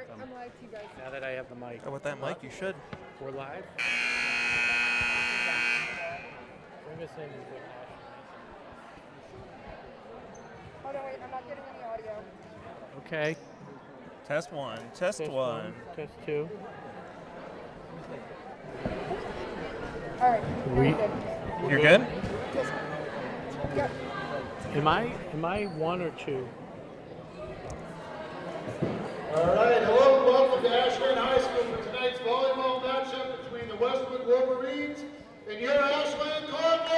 anthem. I'm live to you guys. Now that I have the mic. Oh, with that mic, you should. We're live. Bring us in. Hold on, wait, I'm not getting any audio. Okay. Test one. Test one. Test two. All right. You're good? Yep. Am I one or two? All right, hello and welcome to Ashland High School for tonight's volleyball matchup between the Westwood Wolverines and your Ashland Cardinals.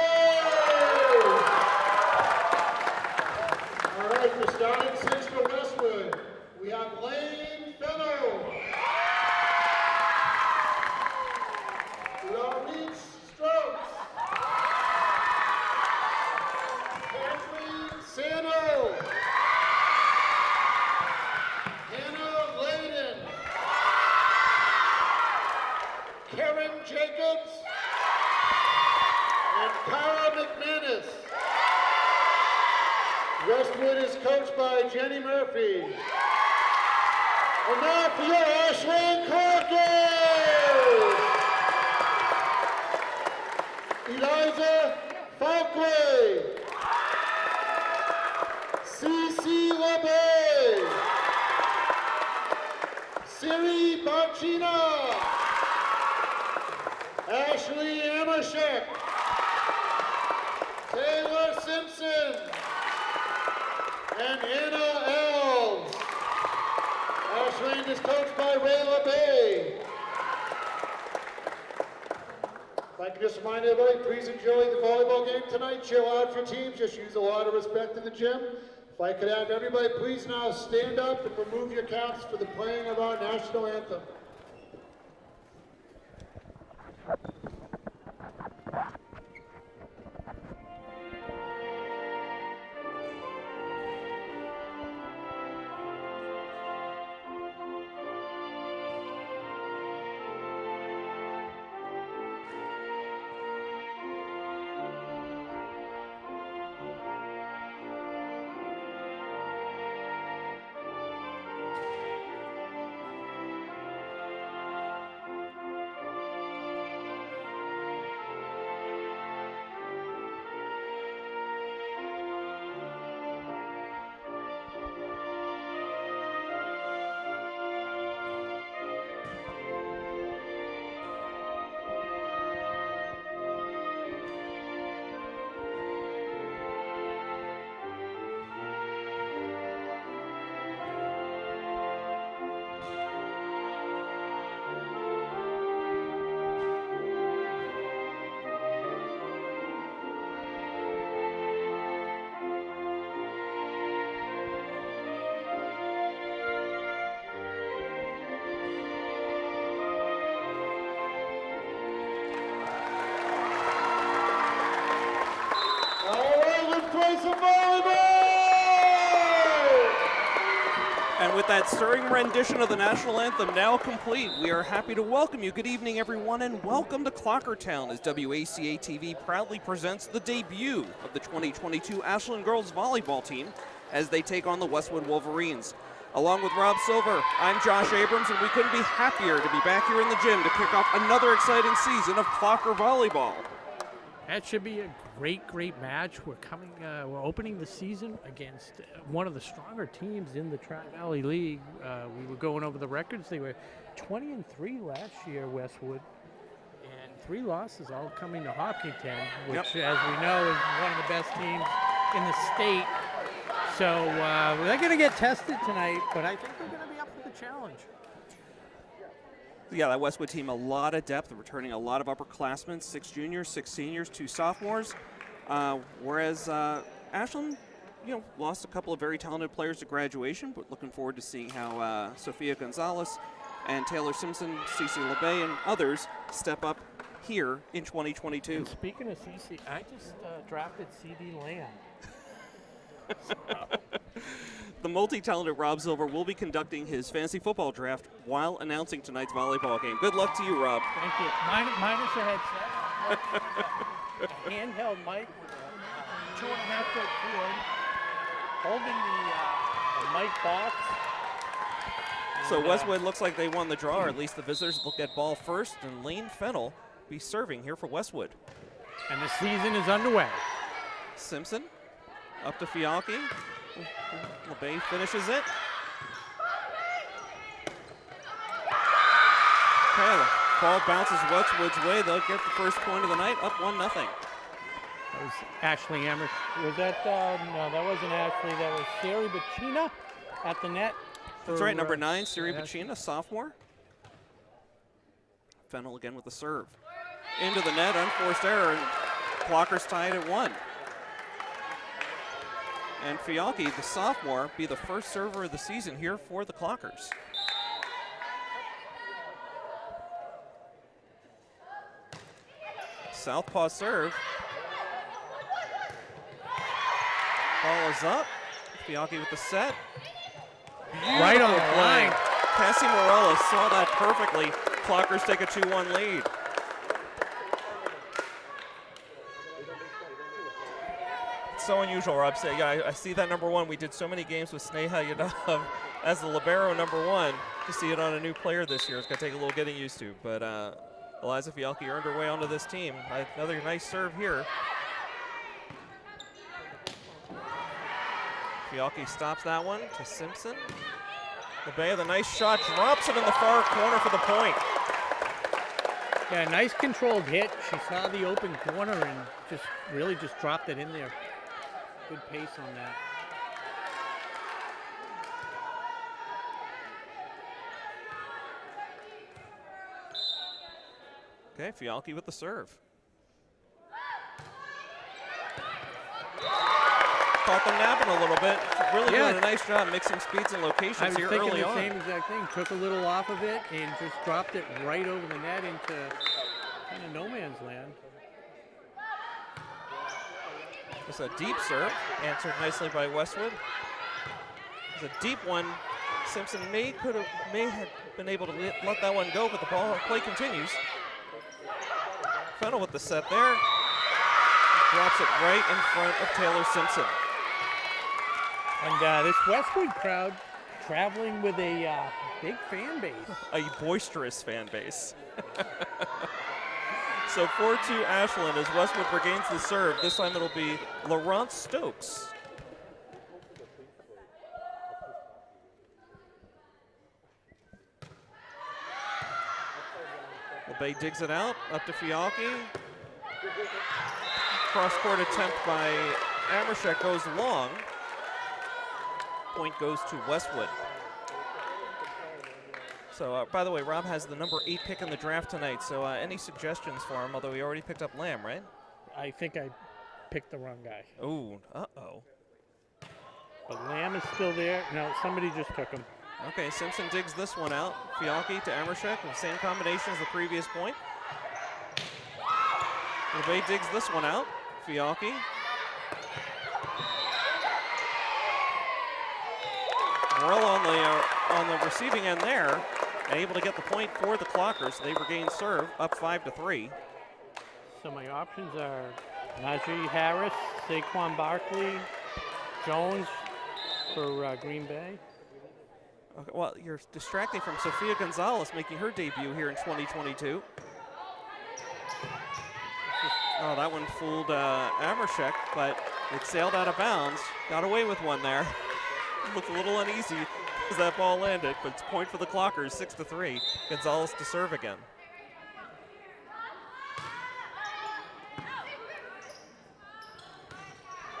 All right, for starting six for Westwood, we have Lane Fennell. Laurence Strokes. Kathleen Sano. Hannah Layden. Karen Jacobs. And Cara McManus. Westwood is coached by Jenny Murphy. And now for your Ashland Cardinals, Eliza Falkway, Cece LeBay, Siri Barcina, Ashley Amershek, Taylor Simpson, and Anna Elves. Ashland is coached by Rayla Bay. If I could just remind everybody, please enjoy the volleyball game tonight. Chill out for teams. Just use a lot of respect in the gym. If I could have everybody please now stand up and remove your caps for the playing of our national anthem. And with that stirring rendition of the national anthem now complete, we are happy to welcome you. Good evening, everyone, and welcome to Clockertown as WACA-TV proudly presents the debut of the 2022 Ashland girls volleyball team as they take on the Westwood Wolverines. Along with Rob Silver, I'm Josh Abrams, and we couldn't be happier to be back here in the gym to kick off another exciting season of Clocker volleyball. That should be a great match. We're opening the season against one of the stronger teams in the Tri-Valley League. We were going over the records. They were 20-3 last year, Westwood, and 3 losses all coming to Hopkinton, which, as we know, is one of the best teams in the state. So they're going to get tested tonight, but I think they're going to be up for the challenge. Yeah, that Westwood team, a lot of depth, returning a lot of upperclassmen, 6 juniors, 6 seniors, 2 sophomores. Whereas Ashland, lost a couple of very talented players to graduation, but looking forward to seeing how Sophia Gonzalez and Taylor Simpson, Cece LeBay, and others step up here in 2022. And speaking of Cece, I just drafted CD Lamb. The multi-talented Rob Silver will be conducting his fantasy football draft while announcing tonight's volleyball game. Good luck to you, Rob. Thank you. Minus a headset. A handheld mic with a 2.5-foot cord, holding the mic box. So Westwood looks like they won the draw, or at least the visitors look at ball first, and Lane Fennell be serving here for Westwood. And the season is underway. Simpson up to Fialki. LeBay finishes it. Okay, the ball bounces Westwood's way. They'll get the first point of the night, up 1-0. That was Ashley Emmer. Was that, no, that wasn't Ashley. That was Sari Bacina at the net. That's right, number 9, Siri Bacina, sophomore. Fennell again with the serve. Into the net, unforced error, and Clockers tied at 1. And Fialki, the sophomore, be the first server of the season here for the Clockers. Southpaw serve. Ball is up. Fialki with the set. Right on the line. Cassie Morales saw that perfectly. Clockers take a 2-1 lead. It's so unusual, Rob. Yeah, I see that number 1. We did so many games with Sneha Yadav as the libero number 1. To see it on a new player this year, it's going to take a little getting used to. But Eliza Fialki earned her way onto this team. Another nice serve here. Fialki stops that one to Simpson. LeBay, the nice shot, drops it in the far corner for the point. Yeah, nice controlled hit. She saw the open corner and really just dropped it in there. Good pace on that. Okay, Fialki with the serve. Caught them napping a little bit. Really doing a nice job mixing speeds and locations here early on. I was thinking the same exact thing. Took a little off of it and just dropped it right over the net into kind of no man's land. It's a deep serve, answered nicely by Westwood. It's a deep one. Simpson may have been able to let that one go, but the play continues. Fennell with the set there. Drops it right in front of Taylor Simpson. And this Westwood crowd traveling with a big fan base. A boisterous fan base. So 4-2 Ashland as Westwood regains the serve. This time it'll be Laurence Stokes. LeBay digs it out, up to Fialki. Cross-court attempt by Amershek goes long. Point goes to Westwood. So, by the way, Rob has the number 8 pick in the draft tonight, so any suggestions for him, although he already picked up Lamb, right? I think I picked the wrong guy. Ooh, uh-oh. But Lamb is still there. No, somebody just took him. Okay, Simpson digs this one out. Fialki to Amershek, the same combination as the previous point. LeBay digs this one out. Fialki. Morell on the receiving end there, and able to get the point for the Clockers. They regain serve, up 5-3. So my options are Najee Harris, Saquon Barkley, Jones for Green Bay. Okay, well, you're distracting from Sofia Gonzalez making her debut here in 2022. Oh, that one fooled Amershek, but it sailed out of bounds. Got away with one there. Looked a little uneasy as that ball landed, but it's point for the Clockers, 6-3. Gonzalez to serve again.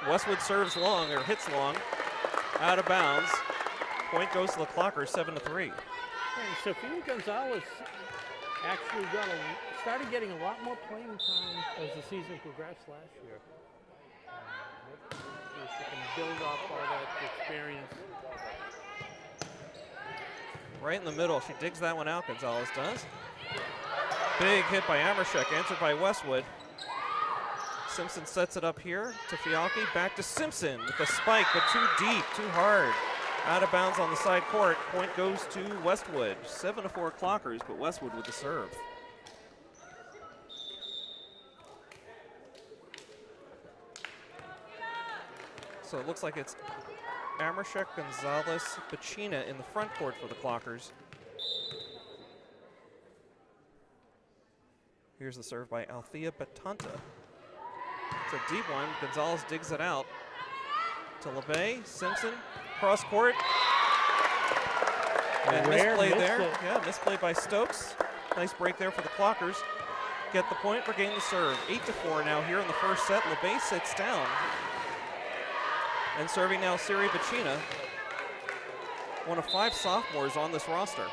Westwood serves long, or hits long, out of bounds. Point goes to the Clockers, 7-3. Sofia Gonzalez actually started getting a lot more playing time as the season progressed last year. She can build off all that experience. Right in the middle, she digs that one out, Gonzalez does. Big hit by Amershek, answered by Westwood. Simpson sets it up here to Fialki, back to Simpson with the spike, but too deep, too hard. Out of bounds on the side court, point goes to Westwood. 7-4 Clockers, but Westwood with the serve. So it looks like it's Amershek, Gonzalez, Pacina in the front court for the Clockers. Here's the serve by Althea Batanta. It's a deep one. Gonzalez digs it out to LeBay. Simpson, cross court. And misplay there. Yeah, misplay by Stokes. Nice break there for the Clockers. Get the point, regain the serve. 8-4 now here in the first set. LeBay sits down. And serving now Siri Pacina, one of 5 sophomores on this roster.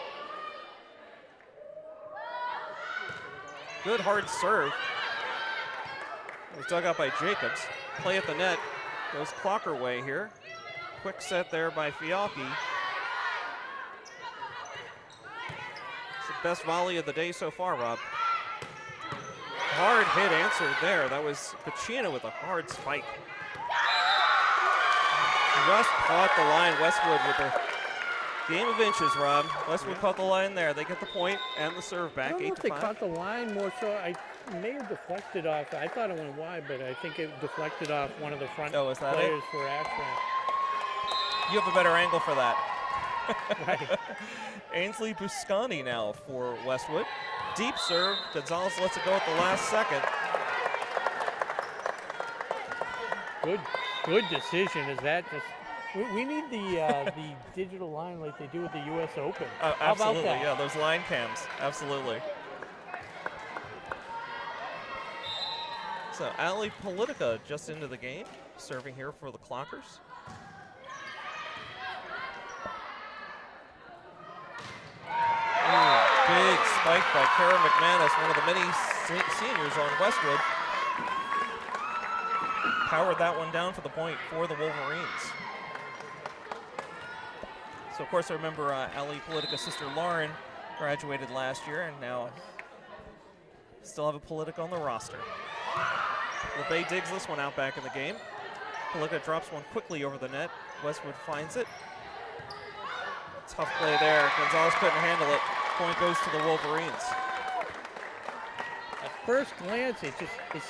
Good hard serve. It was dug out by Jacobs. Play at the net goes Clocker way here. Quick set there by Fialki. It's the best volley of the day so far, Rob. Hard hit answered there. That was Pacina with a hard spike. Just caught the line. Westwood with a game of inches, Rob. Westwood caught the line there. They get the point and the serve back. 8-5. I don't know if they caught the line more so. I may have deflected off. I thought it went wide, but I think it deflected off one of the front is that players for Ashland. You have a better angle for that. Right. Ainsley Buscani now for Westwood. Deep serve. Gonzalez lets it go at the last second. Good decision. Is that just? We need the digital line like they do with the U.S. Open. How Absolutely, about that? yeah, those line cams. Absolutely. So Ali Politica just into the game, serving here for the Clockers. Big spike by Kara McManus, one of the many seniors on Westwood. Powered that one down for the point for the Wolverines. So, of course, I remember Ali Politica's sister Lauren graduated last year and now still have a Politica on the roster. LeBay digs this one out back in the game. Politica drops one quickly over the net. Westwood finds it. Tough play there. Gonzalez couldn't handle it. Point goes to the Wolverines. At first glance, it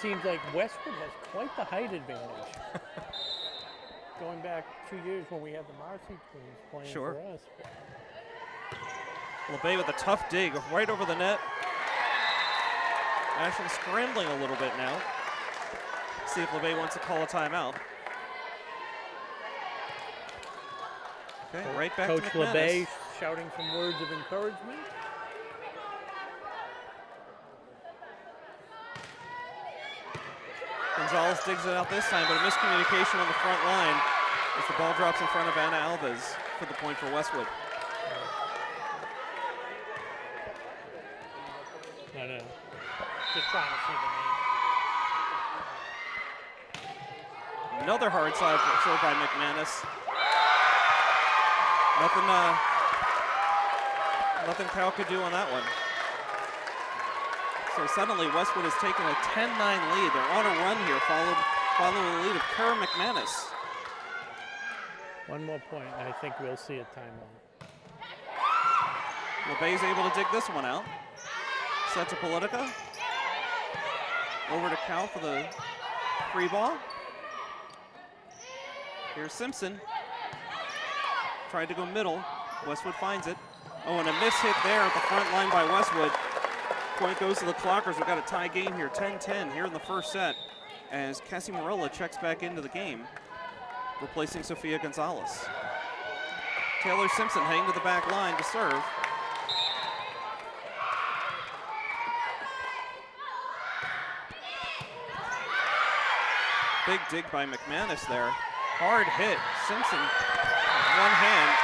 seems like Westwood has quite the height advantage. Going back 2 years when we had the Marcy twins playing for us. LeBay with a tough dig right over the net. Ashland scrambling a little bit now. See if LeBay wants to call a timeout. Okay, right back Coach to McManus. LeBay shouting some words of encouragement. Gonzalez digs it out this time, but a miscommunication on the front line as the ball drops in front of Anna Alves for the point for Westwood. No. Just trying to see the name. Another hard side serve by McManus. Nothing Cal could do on that one. So suddenly Westwood has taken a 10-9 lead. They're on a run here, following the lead of Kara McManus. One more point, and I think we'll see a timeout. LeBay's able to dig this one out. Set to Politica. Over to Cal for the free ball. Here's Simpson. Tried to go middle. Westwood finds it. Oh, and a miss hit there at the front line by Westwood. Point goes to the Clockers. We've got a tie game here, 10-10 here in the first set as Cassie Morella checks back into the game, replacing Sofia Gonzalez. Taylor Simpson heading to the back line to serve. Big dig by McManus there. Hard hit. Simpson, one hand.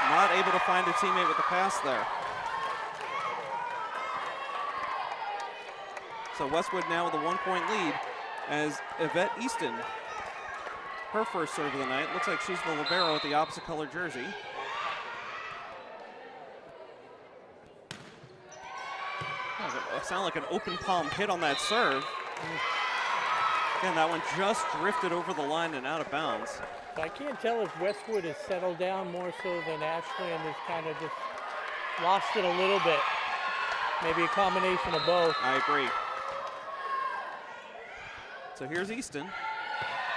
Not able to find a teammate with the pass there. So Westwood now with a 1-point lead as Yvette Easton, her first serve of the night. Looks like she's the libero with the opposite color jersey. It sounded like an open palm hit on that serve. Again, that one just drifted over the line and out of bounds. So I can't tell if Westwood has settled down more so than Ashland has kind of just lost it a little bit. Maybe a combination of both. I agree. So here's Easton.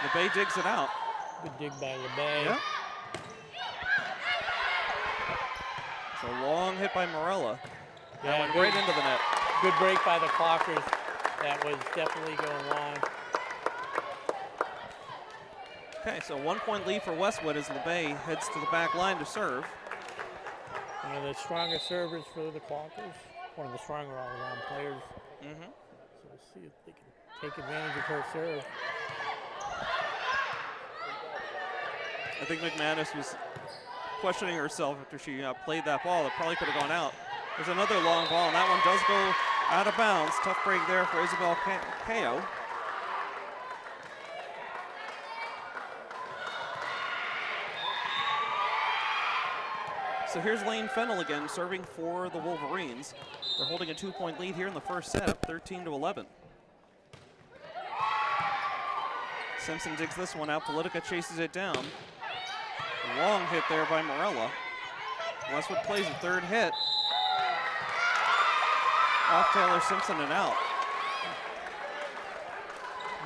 LeBay digs it out. Good dig by LeBay. Yep. It's a long hit by Morella. Yeah, That went right into the net. Good break by the Clockers. That was definitely going long. Okay, so 1 point lead for Westwood as LeBay heads to the back line to serve. One of the stronger servers for the Clockers. One of the stronger all-around players. Mm-hmm. So we'll see if they can take advantage of her serve. I think McManus was questioning herself after she played that ball. It probably could have gone out. There's another long ball, and that one does go out of bounds. Tough break there for Isabel Kao. So here's Lane Fennell again, serving for the Wolverines. They're holding a 2 point lead here in the first set, up 13-11. Simpson digs this one out. Politica chases it down. Long hit there by Morella. Westwood plays a third hit. Off Taylor Simpson and out.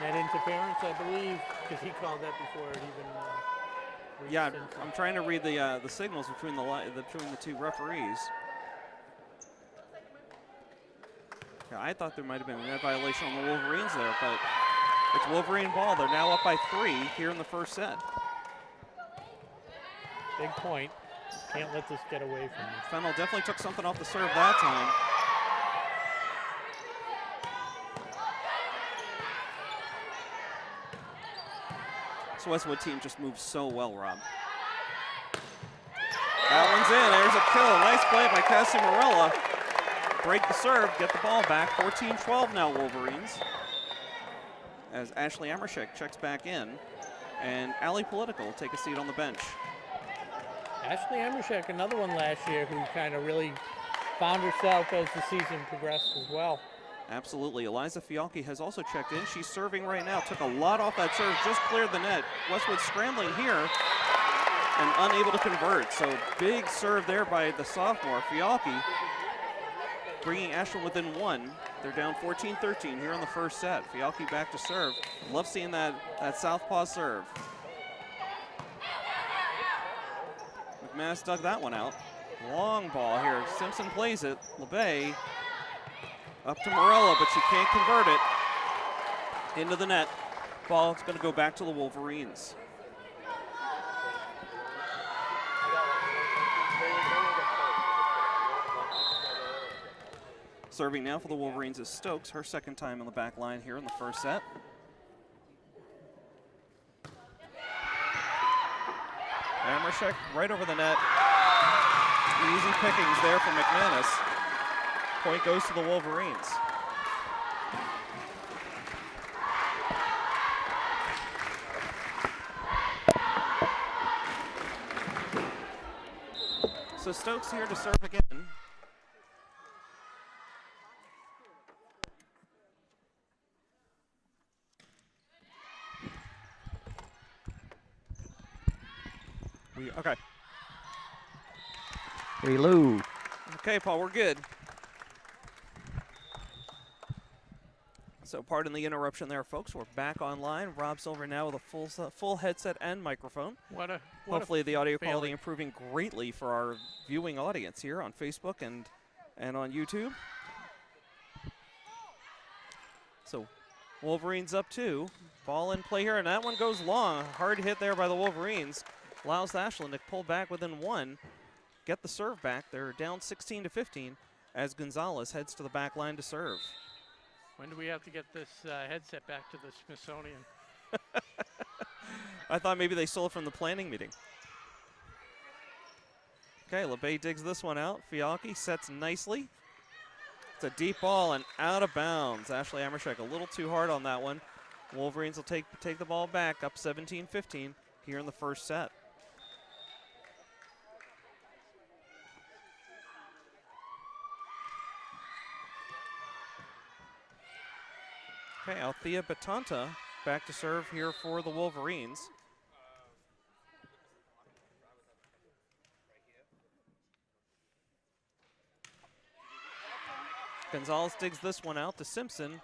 Net interference, I believe, because he called that before it even reached Yeah, Simpson. I'm trying to read the signals between the two referees. Yeah, I thought there might have been a net violation on the Wolverines there, but it's Wolverine ball. They're now up by 3 here in the first set. Big point. Can't let this get away from you. Fennell definitely took something off the serve that time. This Westwood team just moves so well, Rob. That one's in. There's a kill. Nice play by Cassie Morella. Break the serve, get the ball back. 14-12 now, Wolverines. As Ashley Amershek checks back in, and Allie Political will take a seat on the bench. Ashley Amershek, another one last year who kind of really found herself as the season progressed as well. Absolutely. Eliza Fialki has also checked in. She's serving right now. Took a lot off that serve, just cleared the net. Westwood scrambling here and unable to convert. So big serve there by the sophomore, Fialki, bringing Ashland within 1. They're down 14-13 here in the first set. Fialki back to serve. Love seeing that southpaw serve. McManus dug that one out. Long ball here. Simpson plays it. LeBay up to Morella, but she can't convert it. Into the net. Ball is going to go back to the Wolverines. Serving now for the Wolverines is Stokes, her second time on the back line here in the first set. Amershek right over the net. Easy pickings there for McManus. Point goes to the Wolverines. So Stokes here to serve again. Okay. Reload. Okay, Paul, we're good. So pardon the interruption there, folks. We're back online. Rob Silver now with a full headset and microphone. Hopefully the audio quality improving greatly for our viewing audience here on Facebook and on YouTube. So Wolverines up 2. Ball in play here, and that one goes long. Hard hit there by the Wolverines. Allows Ashland to pull back within 1. Get the serve back. They're down 16-15 as Gonzalez heads to the back line to serve. When do we have to get this headset back to the Smithsonian? I thought maybe they stole it from the planning meeting. Okay, LeBay digs this one out. Fialki sets nicely. It's a deep ball and out of bounds. Ashley Amershek a little too hard on that one. Wolverines will take the ball back, up 17-15 here in the first set. Okay, Althea Batanta back to serve here for the Wolverines. Gonzalez digs this one out to Simpson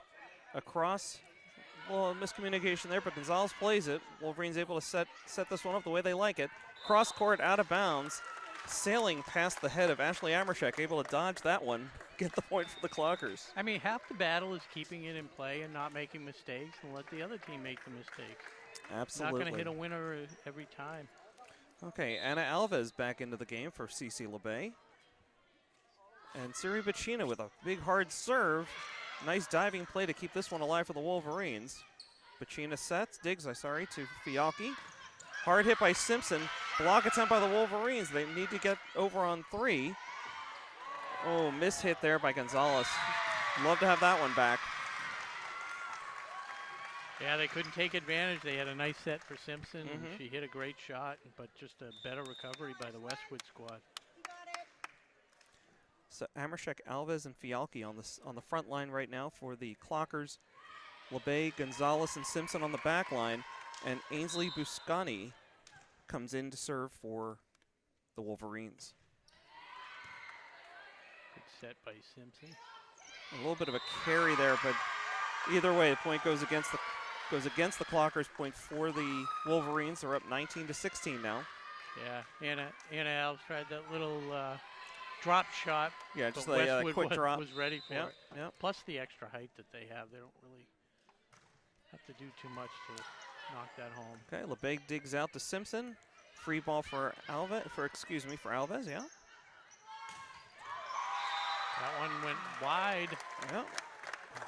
across little miscommunication there, but Gonzalez plays it. Wolverines able to set this one up the way they like it. Cross court, out of bounds, sailing past the head of Ashley Amershek, able to dodge that one, get the point for the Clockers. I mean, half the battle is keeping it in play and not making mistakes, and let the other team make the mistakes. Absolutely. Not going to hit a winner every time. Okay, Anna Alves back into the game for CC LeBay. And Siri Bacina with a big hard serve. Nice diving play to keep this one alive for the Wolverines. Bacina digs to Fialki. Hard hit by Simpson. Block attempt by the Wolverines. They need to get over on 3. Oh, miss hit there by Gonzalez. Love to have that one back. Yeah, they couldn't take advantage. They had a nice set for Simpson. She hit a great shot, but just a better recovery by the Westwood squad. So Amershek, Alves, and Fialki on the front line right now for the Clockers. LeBay, Gonzalez, and Simpson on the back line. And Ainsley Buscani comes in to serve for the Wolverines. Good set by Simpson. A little bit of a carry there, but either way, the point goes against the Clockers. Point for the Wolverines. They're up 19-16 now. Yeah, Anna Alves tried that little drop shot. Yeah, just a quick drop. Was ready for it. Yep. Plus the extra height that they have. They don't really have to do too much to knock that home. Okay, LeBay digs out to Simpson. Free ball for Alves, yeah. That one went wide. Yep.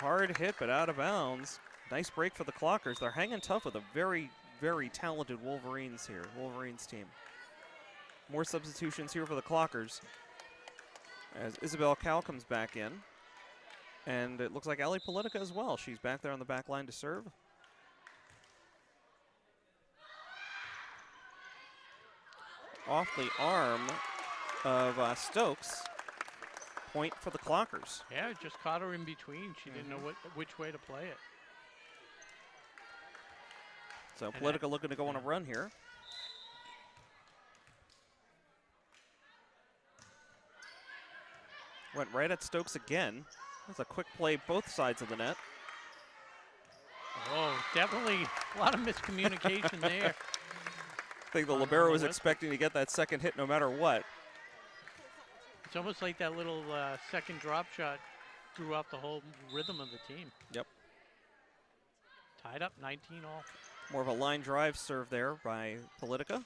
Hard hit, but out of bounds. Nice break for the Clockers. They're hanging tough with a very, very talented Wolverines team. More substitutions here for the Clockers as Isabel Cal comes back in. And it looks like Ali Politica as well. She's back there on the back line to serve. Off the arm of Stokes. Point for the Clockers. Yeah, just caught her in between. She didn't know which way to play it. So Politica looking to go on a run here. Went right at Stokes again. That's a quick play both sides of the net. Oh, definitely a lot of miscommunication there. I think the libero was expecting to get that second hit no matter what. It's almost like that little second drop shot threw off the whole rhythm of the team. Yep. Tied up 19 all. More of a line drive serve there by Politica.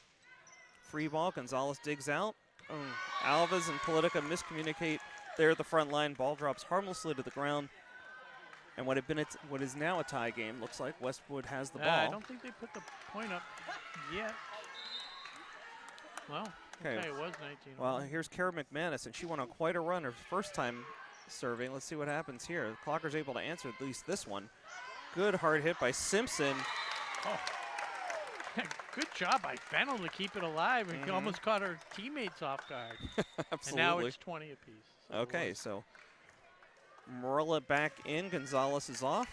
Free ball, Gonzalez digs out. Alves and Politica miscommunicate there at the front line. Ball drops harmlessly to the ground. And what is now a tie game, looks like Westwood has the ball. I don't think they put the point up yet. Well, okay, it was 19. Well, here's Kara McManus, and she went on quite a run her first time serving. Let's see what happens here. The Clocker's able to answer at least this one. Good hard hit by Simpson. Oh, good job by Fennell to keep it alive. He almost caught her teammates off guard. Absolutely. And now it's 20 apiece. So okay, so Marilla back in. Gonzalez is off.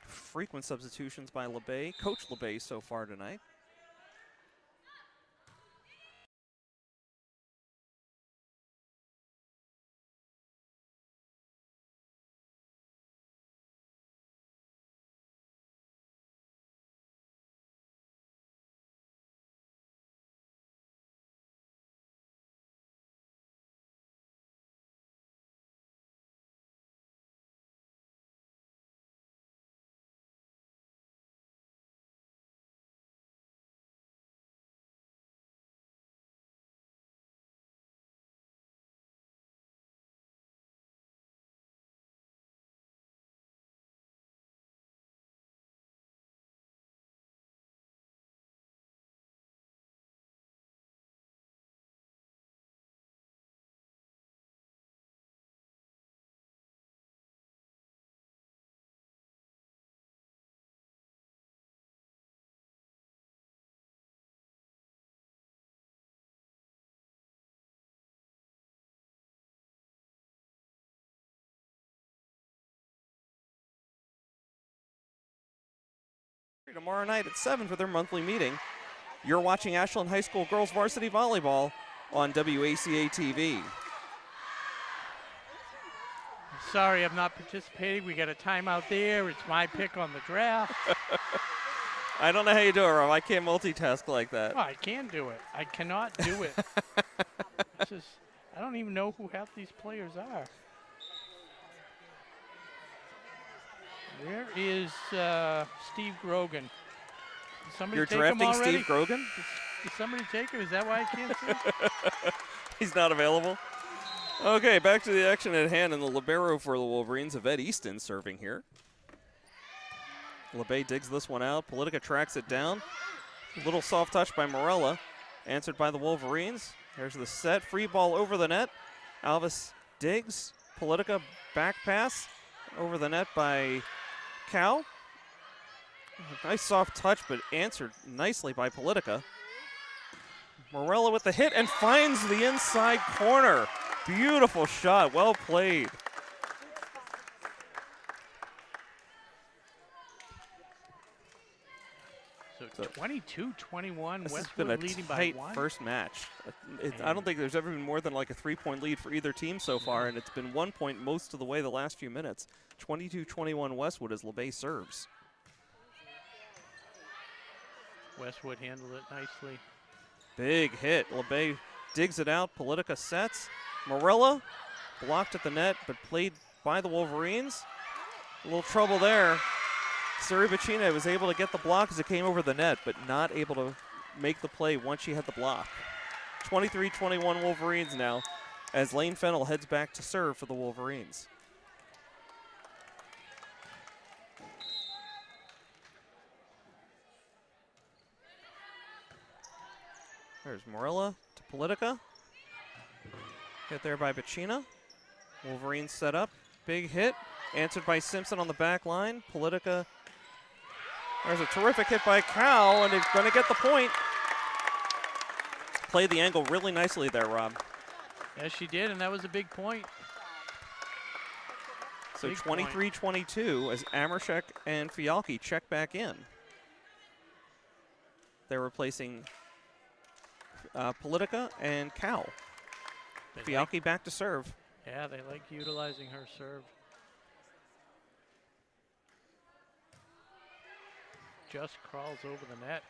Frequent substitutions by LeBay. Coach LeBay so far tonight. Tomorrow night at 7 for their monthly meeting. You're watching Ashland High School Girls Varsity Volleyball on WACA-TV. Sorry, I'm not participating. We got a timeout there. It's my pick on the draft. I don't know how you do it, Rob. I can't multitask like that. Oh, I can do it. I cannot do it. It's just, I don't even know who half these players are. Where is Steve Grogan? Did somebody You're take him drafting already? Steve Grogan? Did somebody take him? Is that why I can't see? He's not available. Okay, back to the action at hand, and the libero for the Wolverines of Ed Easton serving here. LeBay digs this one out. Politica tracks it down. A little soft touch by Morella, answered by the Wolverines. There's the set. Free ball over the net. Alvis digs. Politica back pass over the net by Cow. Nice soft touch, but answered nicely by Politica. Morella with the hit and finds the inside corner. Beautiful shot. Well played. So 22-21, This has been Westwood a leading by tight 1. first match. I don't think there's ever been more than like a 3-point lead for either team so far, and it's been 1 point most of the way the last few minutes. 22-21 Westwood as LeBay serves. Westwood handled it nicely. Big hit. LeBay digs it out. Politica sets. Morella blocked at the net, but played by the Wolverines. A little trouble there. Suri Bacina was able to get the block as it came over the net, but not able to make the play once she had the block. 23-21 Wolverines now as Lane Fennell heads back to serve for the Wolverines. There's Morella to Politica. Hit there by Bacina. Wolverines set up. Big hit. Answered by Simpson on the back line. Politica. There's a terrific hit by Cow, and it's going to get the point. Played the angle really nicely there, Rob. Yes, she did, and that was a big point. So 23-22 as Amershek and Fialki check back in. They're replacing Politica and Cow. Fialki back to serve. Yeah, they like utilizing her serve. Just crawls over the net.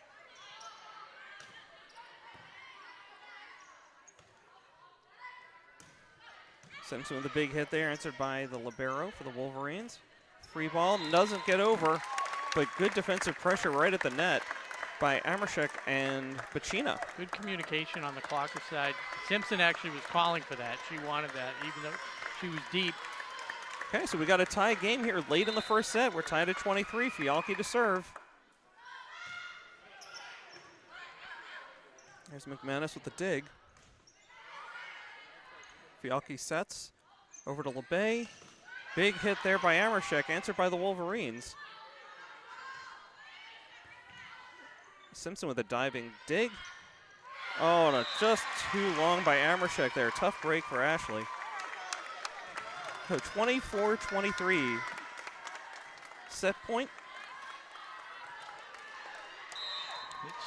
Simpson with a big hit there, answered by the libero for the Wolverines. Free ball doesn't get over, but good defensive pressure right at the net by Amershek and Bacina. Good communication on the Clocker side. Simpson actually was calling for that. She wanted that, even though she was deep. Okay, so we got a tie game here late in the first set. We're tied at 23. Fialki to serve. There's McManus with the dig. Fialki sets over to LeBay. Big hit there by Amershek, answered by the Wolverines. Simpson with a diving dig. Oh, no, just too long by Amershek there. Tough break for Ashley. So 24-23 set point.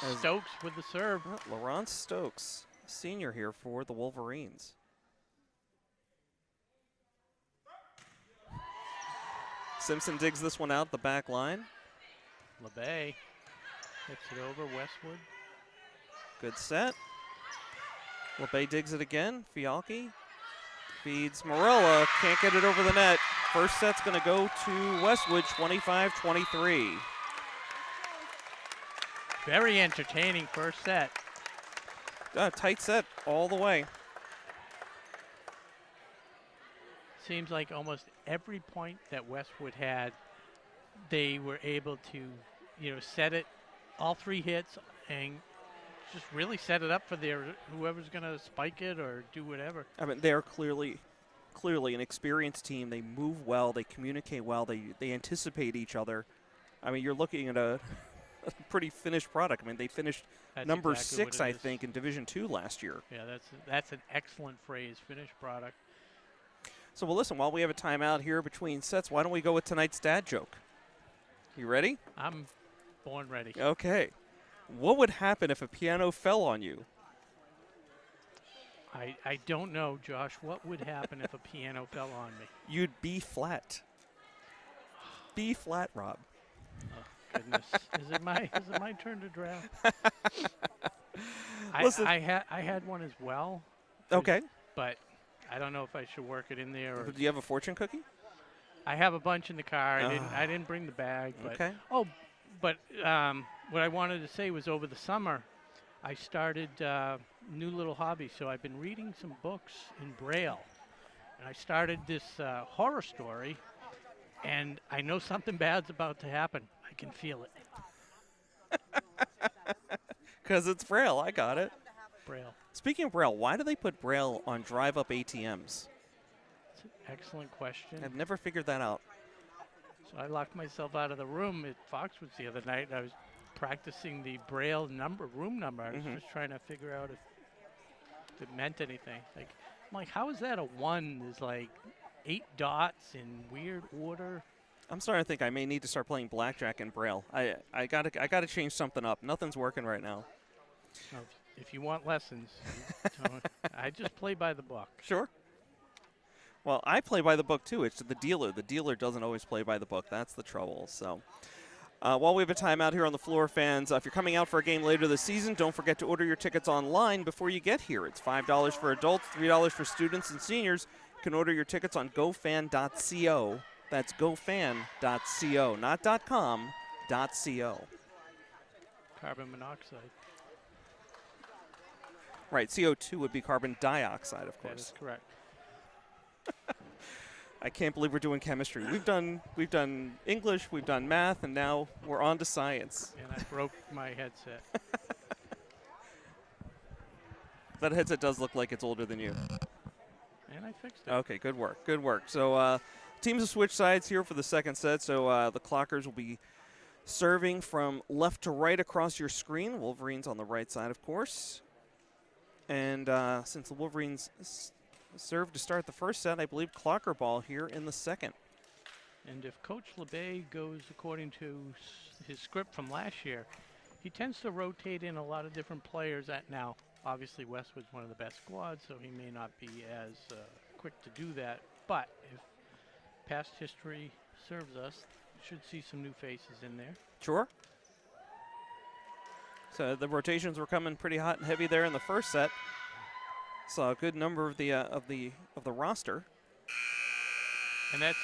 It's Stokes with the serve. Laurent Stokes, senior here for the Wolverines. Simpson digs this one out the back line. LeBay hits it over Westwood. Good set. LeBay digs it again. Fialki feeds Morella. Can't get it over the net. First set's going to go to Westwood, 25-23. Very entertaining first set. Tight set all the way. Seems like almost every point that Westwood had, they were able to, set it, all 3 hits, and just really set it up for whoever's going to spike it or do whatever. I mean, they are clearly an experienced team. They move well. They communicate well. They anticipate each other. I mean, you're looking at a pretty finished product. I mean, they finished number exactly 6, I think, in Division II last year. Yeah, that's an excellent phrase, finished product. So, well, listen, while we have a timeout here between sets, why don't we go with tonight's dad joke? You ready? I'm born ready. Okay. What would happen if a piano fell on you? I don't know, Josh. What would happen if a piano fell on me? You'd be flat. B flat, Rob. Oh, goodness. Is it my turn to draft? Listen. I had one as well. Okay. But I don't know if I should work it in there. Or Do you have a fortune cookie? I have a bunch in the car. I didn't bring the bag. But, okay. Oh, but what I wanted to say was over the summer, I started new little hobby. So I've been reading some books in Braille. And I started this horror story. And I know something bad's about to happen. I can feel it. Because it's Braille. I got it. Braille. Speaking of Braille, why do they put Braille on drive-up ATMs? That's an excellent question. I've never figured that out. So I locked myself out of the room at Foxwoods the other night. I was practicing the Braille room number. I was just trying to figure out if it meant anything. I'm like, how is that a 1? There's like 8 dots in weird order. I'm starting to think I may need to start playing blackjack in Braille. I gotta change something up. Nothing's working right now. No, if you want lessons, I just play by the book. Sure. Well, I play by the book too. It's the dealer. The dealer doesn't always play by the book. That's the trouble. So, while we have a timeout here on the floor, fans, if you're coming out for a game later this season, don't forget to order your tickets online before you get here. It's $5 for adults, $3 for students and seniors. You can order your tickets on gofan.co. That's gofan.co, not .com, .co. Carbon monoxide. Right, CO2 would be carbon dioxide, of course. That is correct. I can't believe we're doing chemistry. We've done English, we've done math, and now we're on to science. And I broke my headset. That headset does look like it's older than you. And I fixed it. Okay, good work, good work. So teams have switched sides here for the second set, so the Clockers will be serving from left to right across your screen. Wolverines on the right side, of course. And since the Wolverines served to start the first set, I believe Clocker ball here in the second. And if Coach LeBay goes according to his script from last year, he tends to rotate in a lot of different players. Now, obviously, Westwood's one of the best squads, so he may not be as quick to do that. But if past history serves us, should see some new faces in there. Sure. So the rotations were coming pretty hot and heavy there in the first set. Saw a good number of the roster. And that's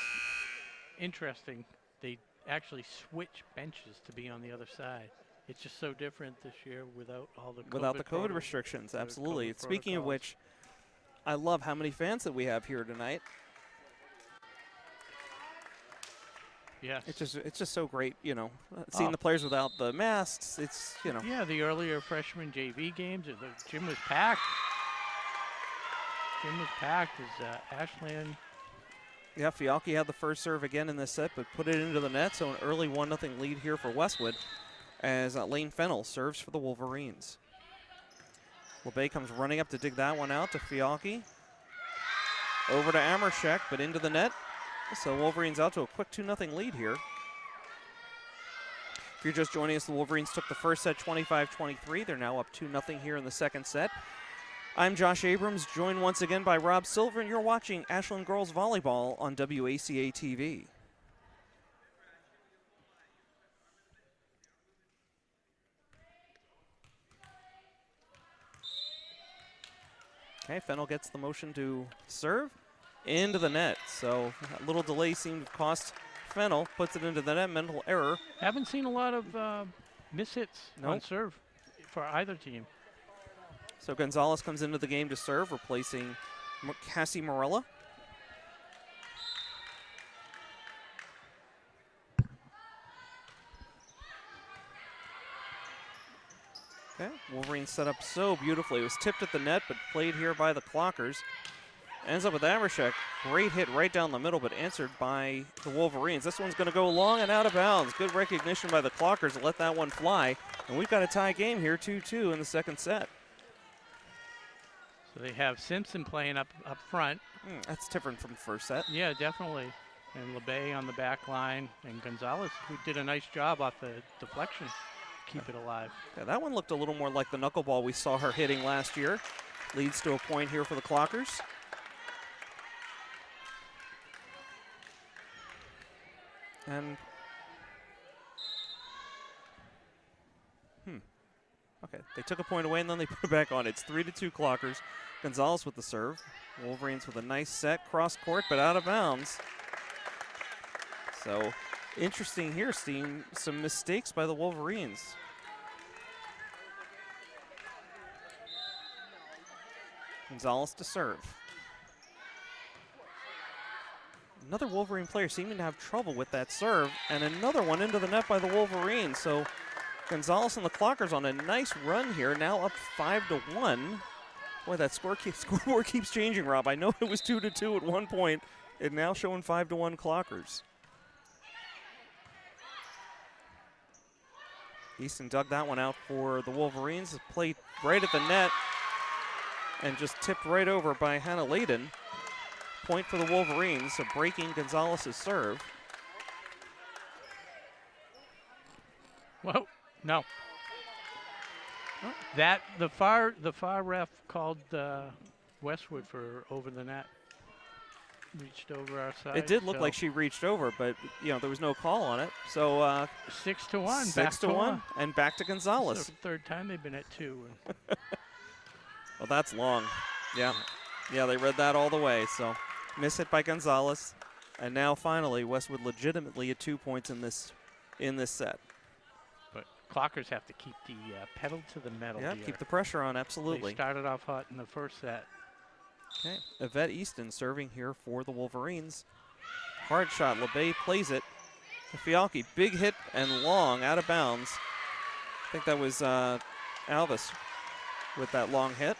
interesting. They actually switch benches to be on the other side. It's just so different this year without all the COVID restrictions. Absolutely. Speaking of which, I love how many fans that we have here tonight. Yes. It's just so great, seeing the players without the masks. It's, Yeah, the earlier freshman JV games, the gym was packed. As Ashland. Yeah, Fialki had the first serve again in this set, but put it into the net, so an early 1-0 lead here for Westwood as Lane Fennell serves for the Wolverines. LeBay comes running up to dig that one out to Fialki. Over to Amershek, but into the net. So Wolverines out to a quick 2-0 lead here. If you're just joining us, the Wolverines took the first set 25-23. They're now up 2-0 here in the second set. I'm Josh Abrams, joined once again by Rob Silver, and you're watching Ashland Girls Volleyball on WACA-TV. Okay, Fennell gets the motion to serve into the net. So a little delay seemed to cost Fennell, puts it into the net, mental error. Haven't seen a lot of mishits on serve for either team. So Gonzalez comes into the game to serve, replacing Cassie Morella. Okay, Wolverines set up so beautifully. It was tipped at the net, but played here by the Clockers. Ends up with Amershek. Great hit right down the middle, but answered by the Wolverines. This one's going to go long and out of bounds. Good recognition by the Clockers to let that one fly. And we've got a tie game here, 2-2 in the second set. So they have Simpson playing up front. That's different from the first set. Yeah, definitely. And LeBay on the back line, and Gonzalez, who did a nice job off the deflection. Keep it alive. Yeah, that one looked a little more like the knuckleball we saw her hitting last year. Leads to a point here for the Clockers. And okay, they took a point away and then they put it back on. It's 3-2 Clockers. Gonzalez with the serve. Wolverines with a nice set cross court, but out of bounds. So interesting here, seeing some mistakes by the Wolverines. Gonzalez to serve. Another Wolverine player seeming to have trouble with that serve, and another one into the net by the Wolverines. So Gonzalez and the Clockers on a nice run here, now up 5-1. Boy, that scoreboard keeps changing, Rob. I know it was 2-2 at one point. It's now showing 5-1 Clockers. Easton dug that one out for the Wolverines. Played right at the net and just tipped right over by Hannah Layden. Point for the Wolverines, so breaking Gonzalez's serve. Whoa, no. That the far ref called Westwood for over the net. Reached over our side. It did look like she reached over, but there was no call on it. So 6-1. 6-1, and back to Gonzalez. This is the third time they've been at 2. Well, that's long. Yeah, they read that all the way. So miss hit by Gonzalez, and now finally Westwood legitimately at 2 points in this set. But Clockers have to keep the pedal to the metal. Yeah, here. keep the pressure on. Absolutely. They started off hot in the first set. Okay, Yvette Easton serving here for the Wolverines. Hard shot, LeBay plays it. Fialki, big hit and long, out of bounds. I think that was Alvis with that long hit.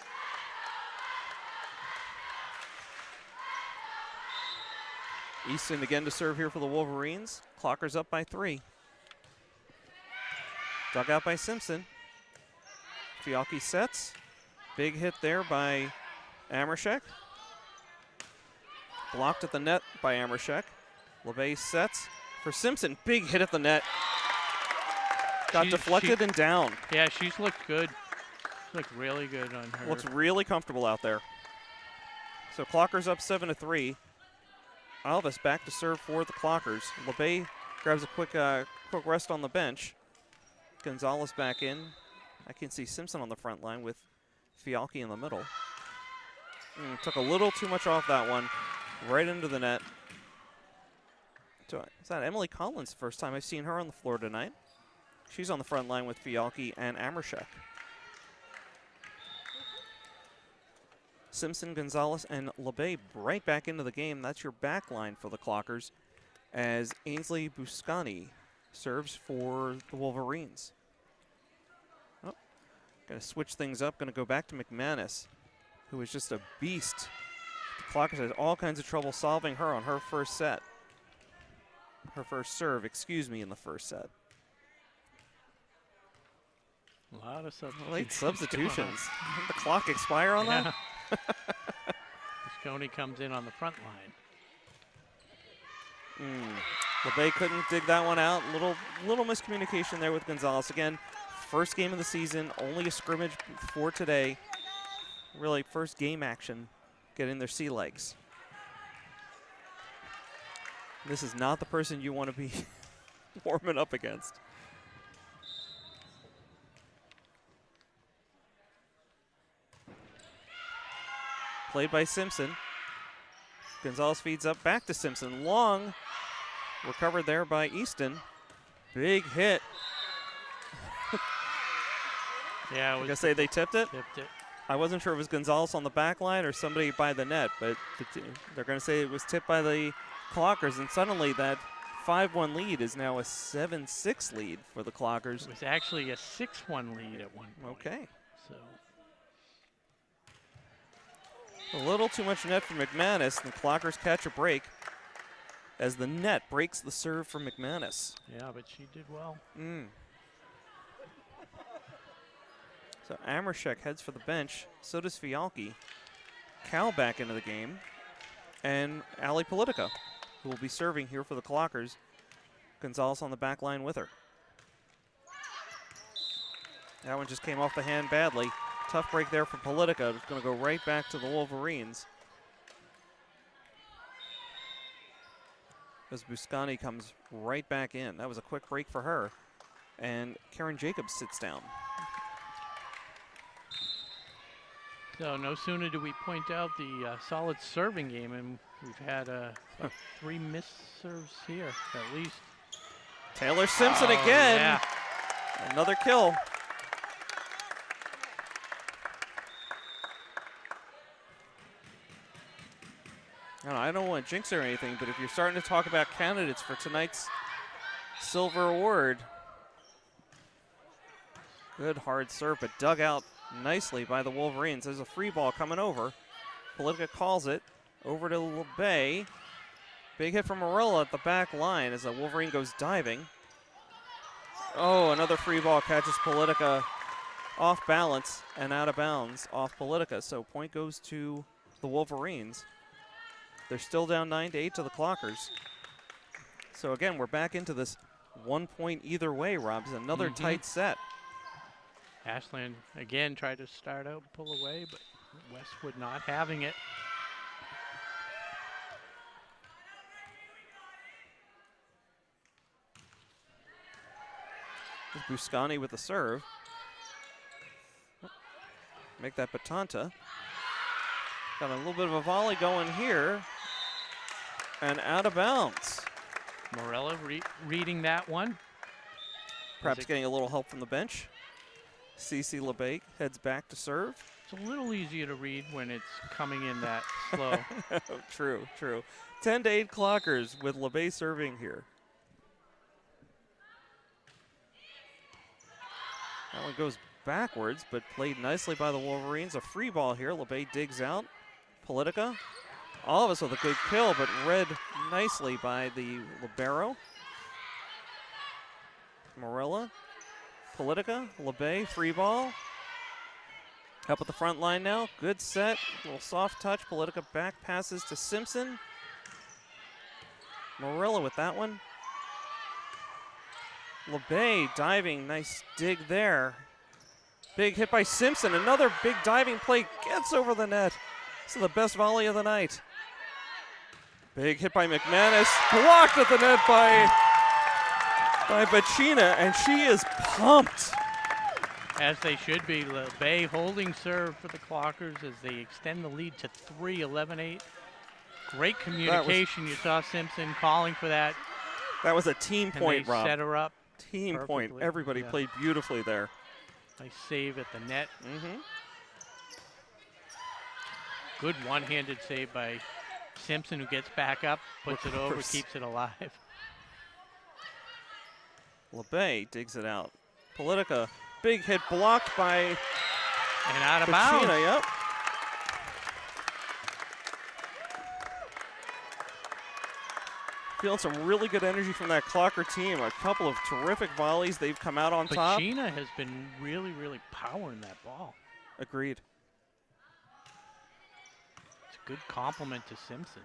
Easton again to serve here for the Wolverines. Clockers up by 3. Dug out by Simpson. Fialki sets. Big hit there by Amershek. Blocked at the net by Amershek. LeBay sets for Simpson. Big hit at the net. Got deflected and down. Yeah, she's looked good. Looked really good on her. Looks really comfortable out there. So Clockers up 7-3. Alvis back to serve for the Clockers. LeBay grabs a quick rest on the bench. Gonzalez back in. I can see Simpson on the front line with Fialki in the middle. Took a little too much off that one. Right into the net. So, is that Emily Collins' first time I've seen her on the floor tonight? She's on the front line with Fialki and Amershek. Simpson, Gonzalez, and LeBay right back into the game. That's your back line for the Clockers as Ainsley Buscani serves for the Wolverines. Oh, going to switch things up. Going to go back to McManus, who is just a beast. The Clockers had all kinds of trouble solving her on her first set. Her first serve, in the first set. A lot of substitutions. Late substitutions. Did the clock expire on that? Busconi comes in on the front line. LeBay couldn't dig that one out. Little miscommunication there with Gonzalez. Again, first game of the season, only a scrimmage for today. Really first game action, getting their sea legs. This is not the person you want to be warming up against. Played by Simpson. Gonzalez feeds up back to Simpson. Long, recovered there by Easton. Big hit. Yeah, like I say, they tipped it. Tipped it. I wasn't sure if it was Gonzalez on the back line or somebody by the net, but they're going to say it was tipped by the Clockers, and suddenly that 5-1 lead is now a 7-6 lead for the Clockers. It was actually a 6-1 lead at one point. Okay. So a little too much net for McManus, and the Clockers catch a break as the net breaks the serve for McManus. yeah, but she did well. So Amershek heads for the bench. So does Fialki. Cal back into the game. And Ali Politica, who will be serving here for the Clockers. Gonzalez on the back line with her. That one just came off the hand badly. Tough break there for Politica. It's going to go right back to the Wolverines. As Buscani comes right back in. That was a quick break for her. And Karen Jacobs sits down. So no sooner do we point out the solid serving game, and we've had 3 missed serves here, at least. Taylor Simpson again. Yeah. Another kill. I don't want to jinx or anything, but if you're starting to talk about candidates for tonight's silver award, good hard serve, but dug out nicely by the Wolverines. There's a free ball coming over. Politica calls it over to LeBay. Big hit from Morella at the back line as the Wolverine goes diving. Oh, another free ball catches Politica off balance and out of bounds off Politica. So point goes to the Wolverines. They're still down 9-8 to the Clockers. So again, we're back into this 1 point either way, Rob. It's another tight set. Ashland again tried to start out, pull away, but Westwood not having it. Buscani with the serve. Make that Batanta. Got a little bit of a volley going here. And out of bounds. Morella reading that one. Perhaps getting a little help from the bench. Cece LeBake heads back to serve. It's a little easier to read when it's coming in that slow. True, true. 10-8 Clockers with LeBay serving here. That one goes backwards, but played nicely by the Wolverines. A free ball here. LeBay digs out. Politica. All of us with a good kill, but read nicely by the libero. Morella. Politica. LeBay. Free ball. Up at the front line now. Good set. Little soft touch. Politica back passes to Simpson. Morella with that one. LeBay diving, nice dig there. Big hit by Simpson, another big diving play, gets over the net. This is the best volley of the night. Big hit by McManus, blocked at the net by Bacina, and she is pumped. As they should be. LeBay holding serve for the Clockers as they extend the lead to 3, 11-8. Great communication. You saw Simpson calling for that. That was a team point, Rob. Set her up. Team point. Everybody played beautifully there. Nice save at the net. Good one-handed save by Simpson, who gets back up, puts it over, keeps it alive. LeBay digs it out. Politica, big hit blocked by and out of bounds. Yep. Feeling some really good energy from that Clocker team. A couple of terrific volleys. They've come out on top. Bacina has been really, really powering that ball. Agreed. It's a good compliment to Simpson.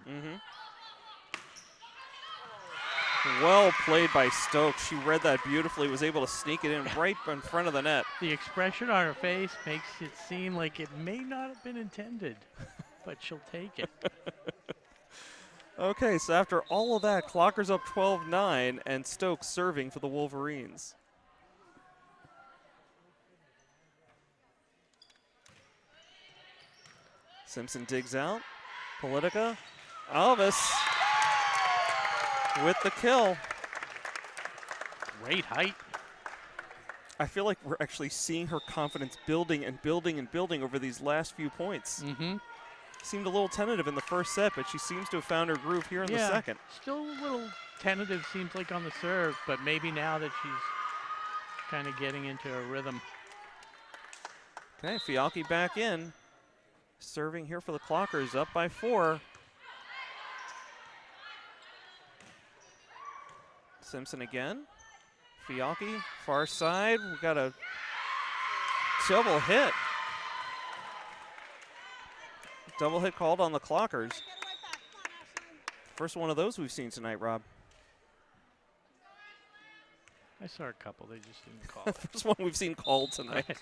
Well played by Stokes. She read that beautifully, was able to sneak it in right in front of the net. The expression on her face makes it seem like it may not have been intended, but she'll take it. Okay, so after all of that, Clockers up 12-9 and Stokes serving for the Wolverines. Simpson digs out. Politica. Alvis with the kill. Great height. I feel like we're actually seeing her confidence building and building and building over these last few points. Seemed a little tentative in the first set, but she seems to have found her groove here in the second. Still a little tentative, seems like, on the serve, but maybe now that she's kind of getting into a rhythm. Okay, Fialki back in. Serving here for the Clockers, up by 4. Simpson again. Fialki, far side. We've got a double hit. Double hit called on the Clockers. First one of those we've seen tonight, Rob. I saw a couple. They just didn't call. First one we've seen called tonight.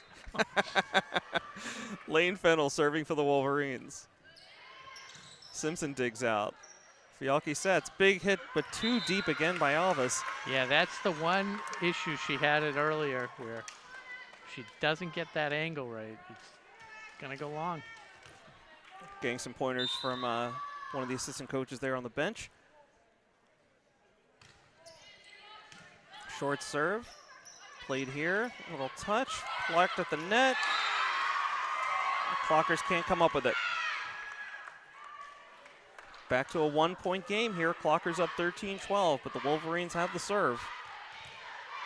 Lane Fennell serving for the Wolverines. Simpson digs out. Fialki sets. Big hit, but too deep again by Alves. Yeah, that's the one issue she had it earlier where she doesn't get that angle right. It's going to go long. Getting some pointers from one of the assistant coaches there on the bench. Short serve. Played here. A little touch. Blocked at the net. The Clockers can't come up with it. Back to a 1-point game here. Clockers up 13-12, but the Wolverines have the serve.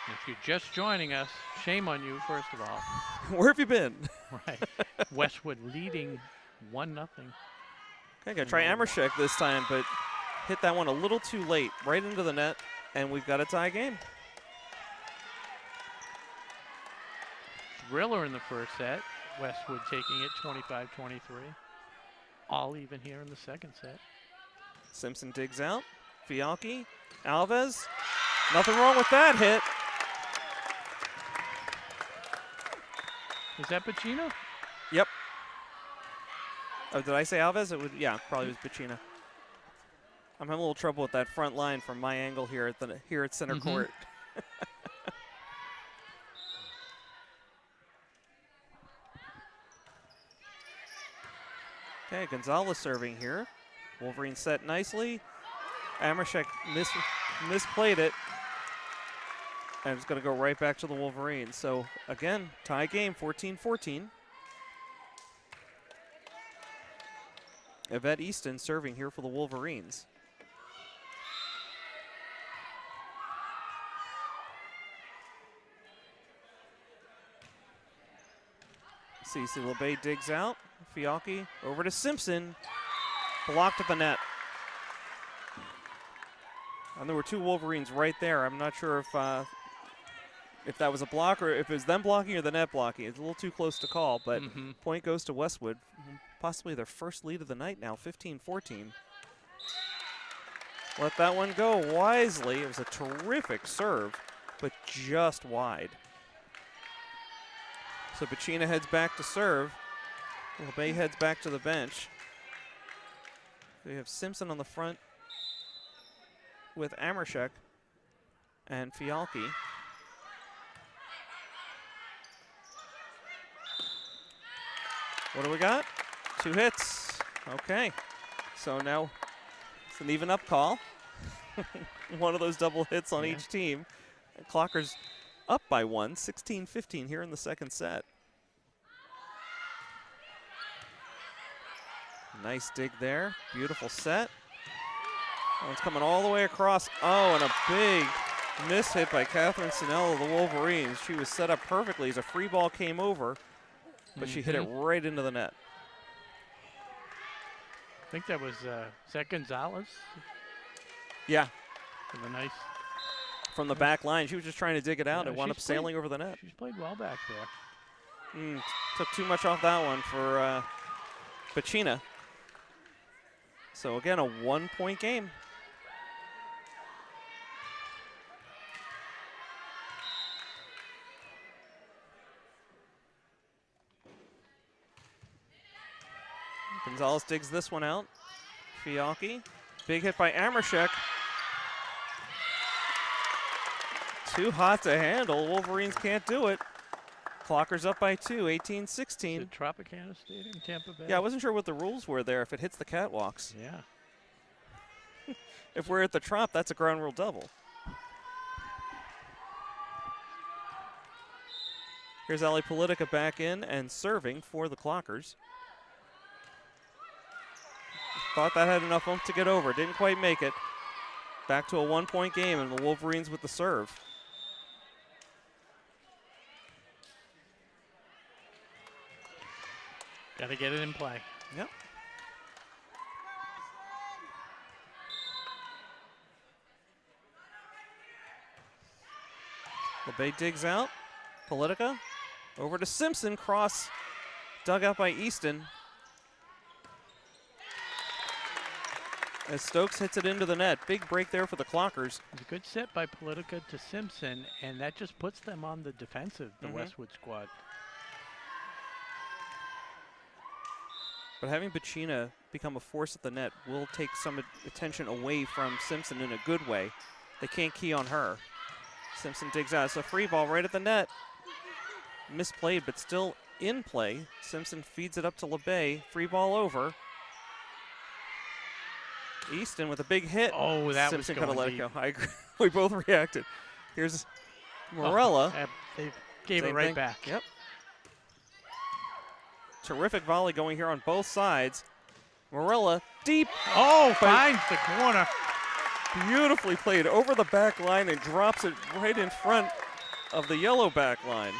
If you're just joining us, shame on you, first of all. Where have you been? Right. Westwood leading 1-0. Okay, gonna try Amershek this time, but hit that one a little too late, right into the net, and we've got a tie game. Thriller in the first set. Westwood taking it 25-23. All even here in the second set. Simpson digs out. Fialki. Alves. Nothing wrong with that hit. Is that Pacino? Yep. Oh, did I say Alves? It would, yeah, probably was Pacino. I'm having a little trouble with that front line from my angle here at center court. Okay, Gonzalez serving here. Wolverines set nicely. Amershek misplayed it. And it's going to go right back to the Wolverines. So, again, tie game, 14-14. Yvette Easton serving here for the Wolverines. Cece LeBay digs out. Fialki over to Simpson. Blocked at the net. And there were two Wolverines right there. I'm not sure if that was a block or if it was them blocking or the net blocking. It's a little too close to call, but point goes to Westwood. Possibly their first lead of the night now, 15-14. Let that one go wisely. It was a terrific serve, but just wide. So Pacina heads back to serve. LeBay heads back to the bench. We have Simpson on the front with Amershek and Fialki. What do we got? 2 hits. Okay. So now it's an even up call. One of those double hits on each team. Clockers up by 1, 16-15 here in the second set. Nice dig there. Beautiful set. Oh, it's coming all the way across. Oh, and a big miss hit by Catherine Sinell of the Wolverines. She was set up perfectly as a free ball came over, but she hit it right into the net. I think that was Zach Gonzalez. Yeah. With a nice. From the back line. She was just trying to dig it out and wound up sailing over the net. She's played well back there. Took too much off that one for Pacina. So again, a 1-point game. Gonzalez digs this one out. Fialki. Big hit by Amershek. Too hot to handle. Wolverines can't do it. Clockers up by 2, 18-16. Tropicana Stadium, Tampa Bay. Yeah, I wasn't sure what the rules were there if it hits the catwalks. Yeah. If we're at the Trop, that's a ground rule double. Here's Ali Politica back in and serving for the Clockers. Thought that had enough oomph to get over. Didn't quite make it. Back to a 1-point game and the Wolverines with the serve. Got to get it in play. Yep. LeBay digs out. Politica over to Simpson. Cross dug out by Easton. as Stokes hits it into the net. Big break there for the Clockers. It's a good set by Politica to Simpson, and that just puts them on the defensive, the Westwood squad. But having Bacina become a force at the net will take some attention away from Simpson in a good way. They can't key on her. Simpson digs out. It's a free ball right at the net. Misplayed, but still in play. Simpson feeds it up to LeBay. Free ball over. Easton with a big hit. Oh, that Simpson was could have going let it deep. go. I agree. We both reacted. Here's Morella. Oh, they gave it Same right thing. back. Yep. Terrific volley going here on both sides. Morella deep. Oh, finds the corner. Beautifully played over the back line and drops it right in front of the yellow back line.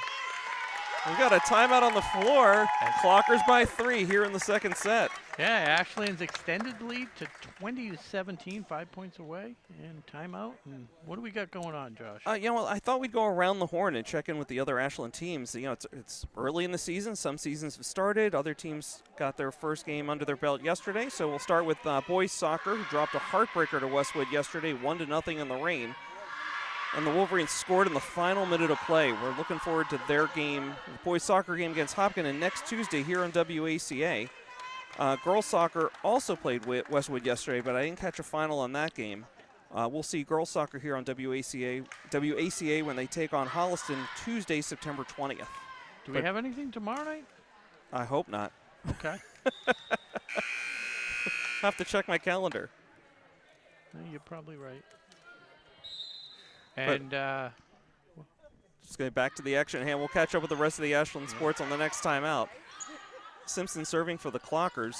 We've got a timeout on the floor. Clockers by 3 here in the second set. Yeah, Ashland's extended lead to 20-17, 5 points away, and timeout. And what do we got going on, Josh? I thought we'd go around the horn and check in with the other Ashland teams. It's early in the season. Some seasons have started. Other teams got their first game under their belt yesterday. So we'll start with boys soccer, who dropped a heartbreaker to Westwood yesterday, 1-0 in the rain. And the Wolverines scored in the final minute of play. We're looking forward to their game, the boys soccer game against Hopkins, next Tuesday here on WACA. Girls soccer also played Westwood yesterday, but I didn't catch a final on that game. We'll see girls soccer here on WACA when they take on Holliston Tuesday, September 20th. Do we have anything tomorrow night? I hope not. Okay. Have to check my calendar. No, you're probably right. And Just going back to the action at hand. We'll catch up with the rest of the Ashland sports on the next time out. Simpson serving for the Clockers.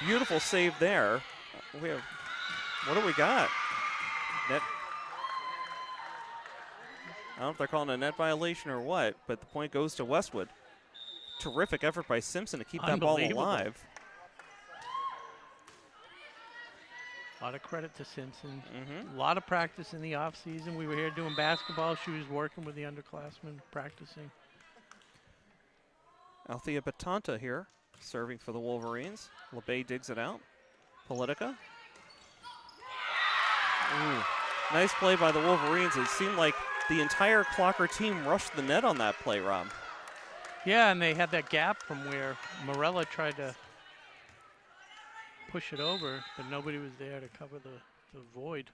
Beautiful save there. What do we got? Net. I don't know if they're calling it a net violation or what, but the point goes to Westwood. Terrific effort by Simpson to keep that ball alive. a lot of credit to Simpson. A lot of practice in the off season. We were here doing basketball. She was working with the underclassmen, practicing. Althea Batanta here, serving for the Wolverines. LeBay digs it out. Politica. Ooh, nice play by the Wolverines. It seemed like the entire Clocker team rushed the net on that play, Rob. Yeah, and they had that gap from where Morella tried to push it over, but nobody was there to cover the void.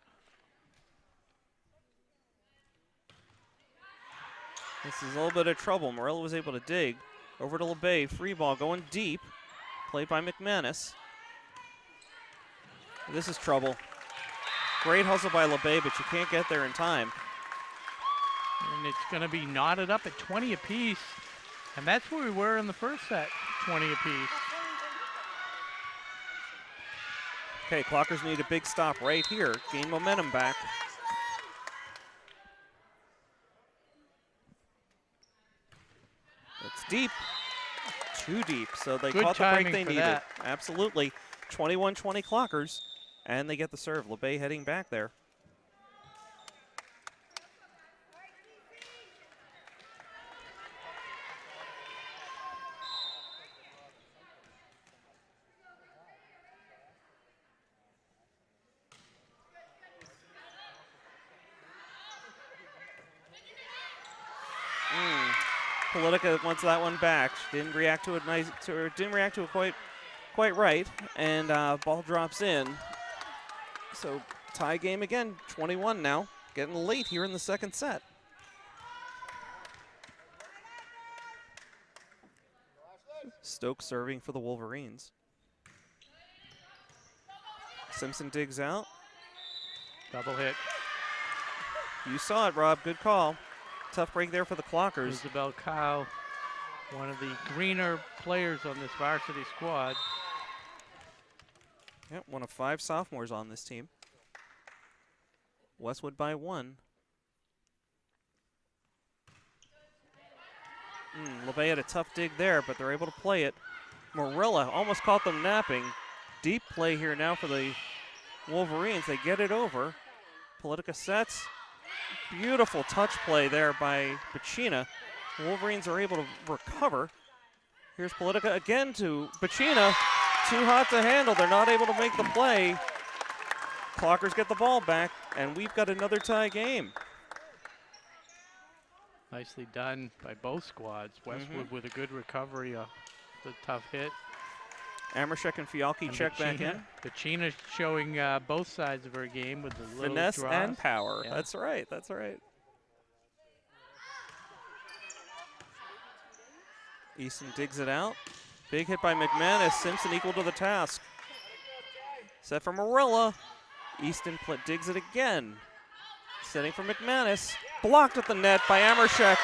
This is a little bit of trouble. Morella was able to dig. Over to LeBay, free ball going deep. Played by McManus. This is trouble. Great hustle by LeBay, but you can't get there in time. And it's going to be knotted up at 20 apiece. And that's where we were in the first set, 20 apiece. Okay, Clockers need a big stop right here. Gain momentum back. It's deep. Too deep. So they Good caught the break timing they for needed. that. Absolutely. 21-20 Clockers. And they get the serve. LeBay heading back there. Politica wants that one back. She didn't react to it quite right, and ball drops in. So tie game again, 21 now. Getting late here in the second set. Stokes serving for the Wolverines. Simpson digs out. Double hit. You saw it, Rob. Good call. Tough break there for the Clockers. Isabel Cow, one of the greener players on this varsity squad. Yep, one of 5 sophomores on this team. Westwood by 1. LeBay had a tough dig there, but they're able to play it. Morella almost caught them napping. Deep play here now for the Wolverines. They get it over. Politica sets. Beautiful touch play there by Bacina. Wolverines are able to recover. Here's Politica again to Bacina. Too hot to handle. They're not able to make the play. Clockers get the ball back, and we've got another tie game. Nicely done by both squads. Westwood with a good recovery off the tough hit. Amershek and Fialki check back in. Bacina showing both sides of her game with the little finesse draws. and power. Yeah. That's right. That's right. Easton digs it out. Big hit by McManus. Simpson equal to the task. Set for Marilla. Easton digs it again. Setting for McManus. Blocked at the net by Amershek.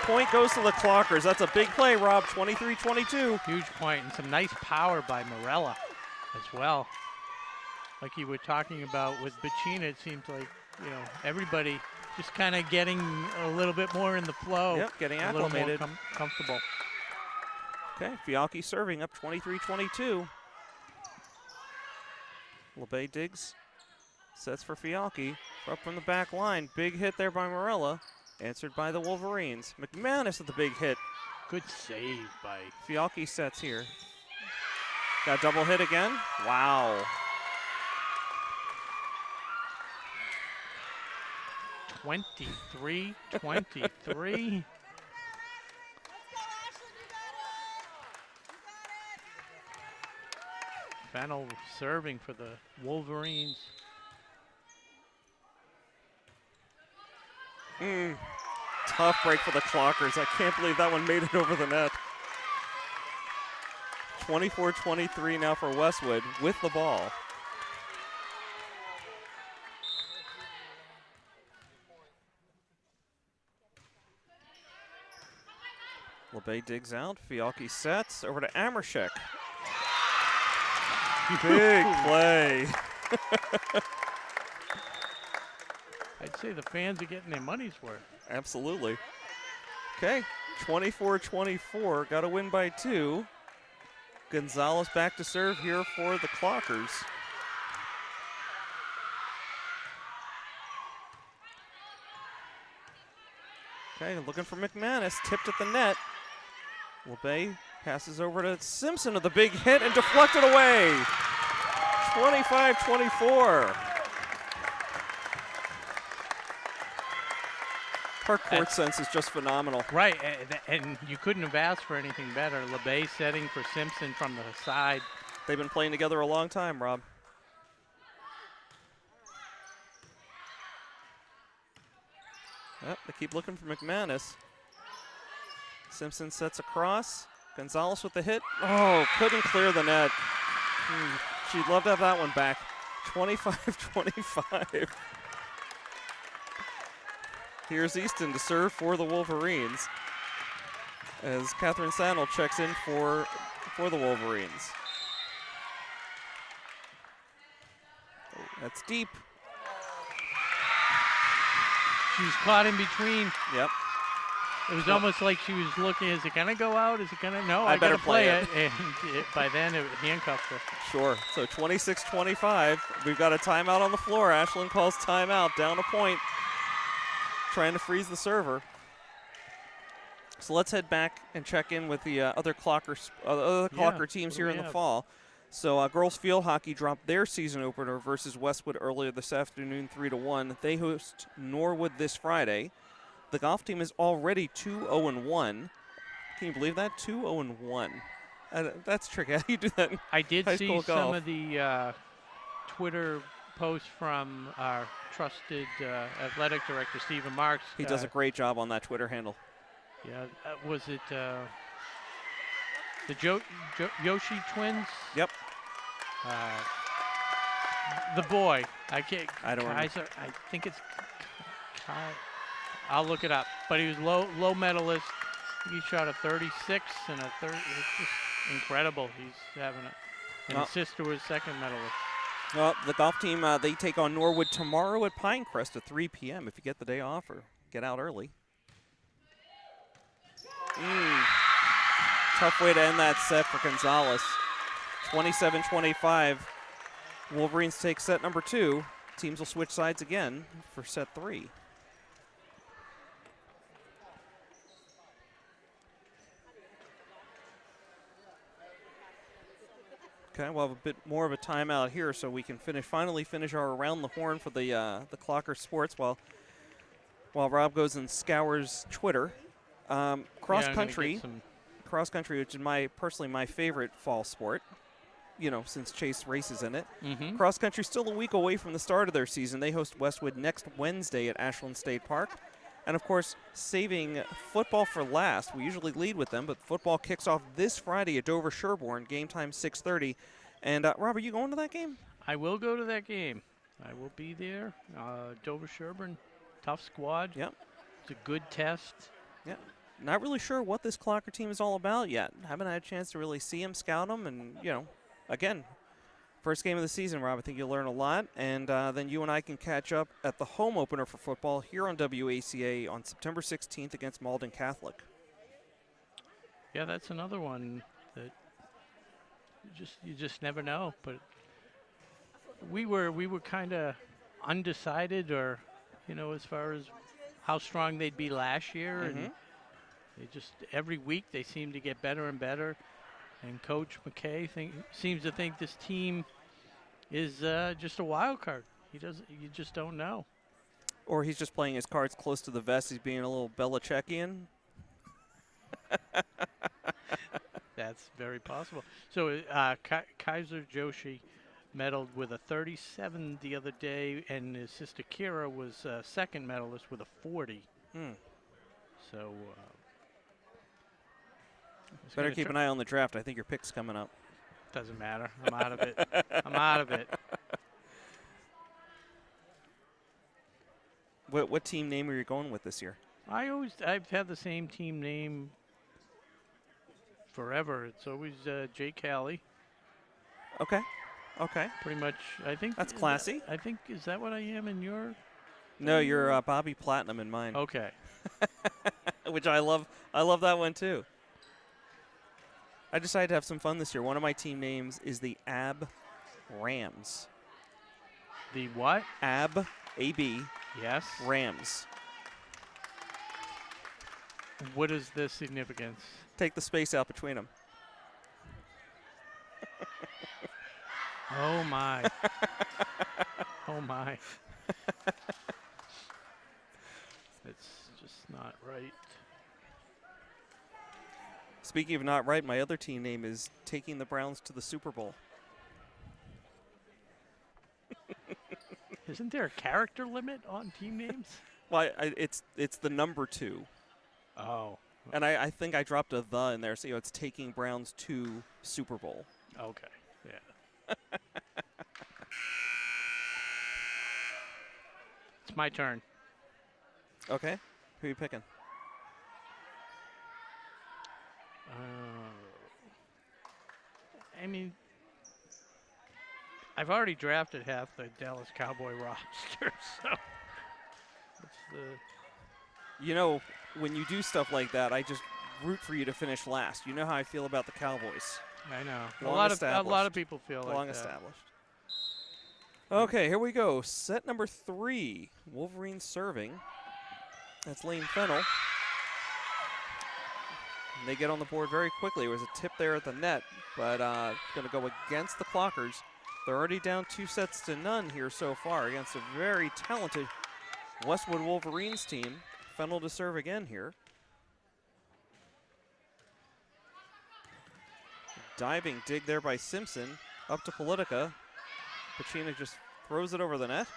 Point goes to the Clockers. That's a big play, Rob. 23-22. Huge point, and some nice power by Morella as well. Like you were talking about with Bacina, it seems like, you know, everybody just kind of getting a little bit more in the flow. Yep, getting a little more acclimated. Comfortable. Okay, Fialki serving up 23-22. LeBay digs. Sets for Fialki. Up from the back line. Big hit there by Morella. Answered by the Wolverines. McManus with the big hit. Good save by Fialki sets here. Got double hit again. Wow. 23-23. Fennel serving for the Wolverines. Tough break for the Clockers. I can't believe that one made it over the net. 24-23 now for Westwood with the ball. LeBay digs out. Fialki sets over to Amershek. Big play. I'd say the fans are getting their money's worth. Absolutely. Okay, 24-24. Got to win by 2. Gonzalez back to serve here for the Clockers. Okay, looking for McManus. Tipped at the net. LeBay passes over to Simpson with a big hit and deflected away. 25-24. Her court sense is just phenomenal. Right, and you couldn't have asked for anything better. LeBay setting for Simpson from the side. They've been playing together a long time, Rob. Yep, they keep looking for McManus. Simpson sets across. Gonzalez with the hit. Oh, couldn't clear the net. She'd love to have that one back. 25-25. Here's Easton to serve for the Wolverines as Catherine Sandel checks in for the Wolverines. Oh, that's deep. She was caught in between. Yep. It was almost like she was looking, is it going to go out? Is it going to? No, I better got to play play it. And by then, it handcuffed her. Sure. So 26-25. We've got a timeout on the floor. Ashland calls timeout, down a point. Trying to freeze the server. So let's head back and check in with the other Clocker teams here in the fall. So girls field hockey dropped their season opener versus Westwood earlier this afternoon, 3-1. They host Norwood this Friday. The golf team is already 2-0-1. Can you believe that? 2-0-1. That's tricky. How do you do that in I did high see school some golf? of the Twitter posts from our trusted athletic director, Stephen Marks. He does a great job on that Twitter handle. Yeah, was it the Yoshi twins? Yep. The boy. I can't. I don't remember. Kaiser, I think it's. I'll look it up. But he was low medalist. He shot a 36 and a 30. It's just incredible. He's having it. And his sister was second medalist. Well, the golf team, they take on Norwood tomorrow at Pinecrest at 3 p.m. if you get the day off or get out early. Tough way to end that set for Gonzalez. 27-25. Wolverines take set number 2. Teams will switch sides again for set 3. Okay, we'll have a bit more of a timeout here so we can finally finish our Around the Horn for the Clocker Sports while Rob goes and scours Twitter. Cross country, which is personally my favorite fall sport, since Chase races in it. Mm-hmm. Cross country still a week away from the start of their season. They host Westwood next Wednesday at Ashland State Park. And, of course, saving football for last. We usually lead with them, but football kicks off this Friday at Dover-Sherborne. Game time 6:30. And, Rob, are you going to that game? I will go to that game. I will be there. Dover-Sherborne, tough squad. Yep. It's a good test. Yep. Not really sure what this Clocker team is all about yet. Haven't had a chance to really see them, scout them, and, again, first game of the season, Rob. I think you'll learn a lot, and then you and I can catch up at the home opener for football here on WACA on September 16th against Malden Catholic. Yeah, that's another one that you just never know. But we were kind of undecided, or as far as how strong they'd be last year, and they just every week they seem to get better and better. And Coach McKay seems to think this team is just a wild card. You just don't know. Or he's just playing his cards close to the vest. He's being a little Belichickian. That's very possible. So Kaiser Joshi medaled with a 37 the other day, and his sister Kira was second medalist with a 40. So. Better keep an eye on the draft. I think your pick's coming up. Doesn't matter. I'm out of it. I'm out of it. What team name are you going with this year? I've had the same team name forever. It's always Jay Callie. Okay. Pretty much. I think that's classy. Is that what I am in your? No, you're Bobby Platinum in mine. Okay. Which I love. I love that one too. I decided to have some fun this year. One of my team names is the AB Rams. The what? AB, A-B. Yes. Rams. What is the significance? Take the space out between them. Oh, my. Oh, my. It's just not right. Speaking of not right, my other team name is Taking the Browns to the Super Bowl. Isn't there a character limit on team names? Well, it's the number 2. Oh. And I think I dropped a "the" in there, so it's Taking Browns to Super Bowl. Okay, yeah. It's my turn. Okay. Who are you picking? I mean, I've already drafted half the Dallas Cowboy roster, so it's when you do stuff like that, I just root for you to finish last. You know how I feel about the Cowboys. I know. A lot of people feel like that. Long established. Okay, here we go. Set number 3. Wolverines serving. That's Lane Fennell. And they get on the board very quickly. There was a tip there at the net, but going to go against the Clockers. They're already down 2-0 here so far against a very talented Westwood Wolverines team. Fennell to serve again here. Diving dig there by Simpson. Up to Politica. Pacina just throws it over the net.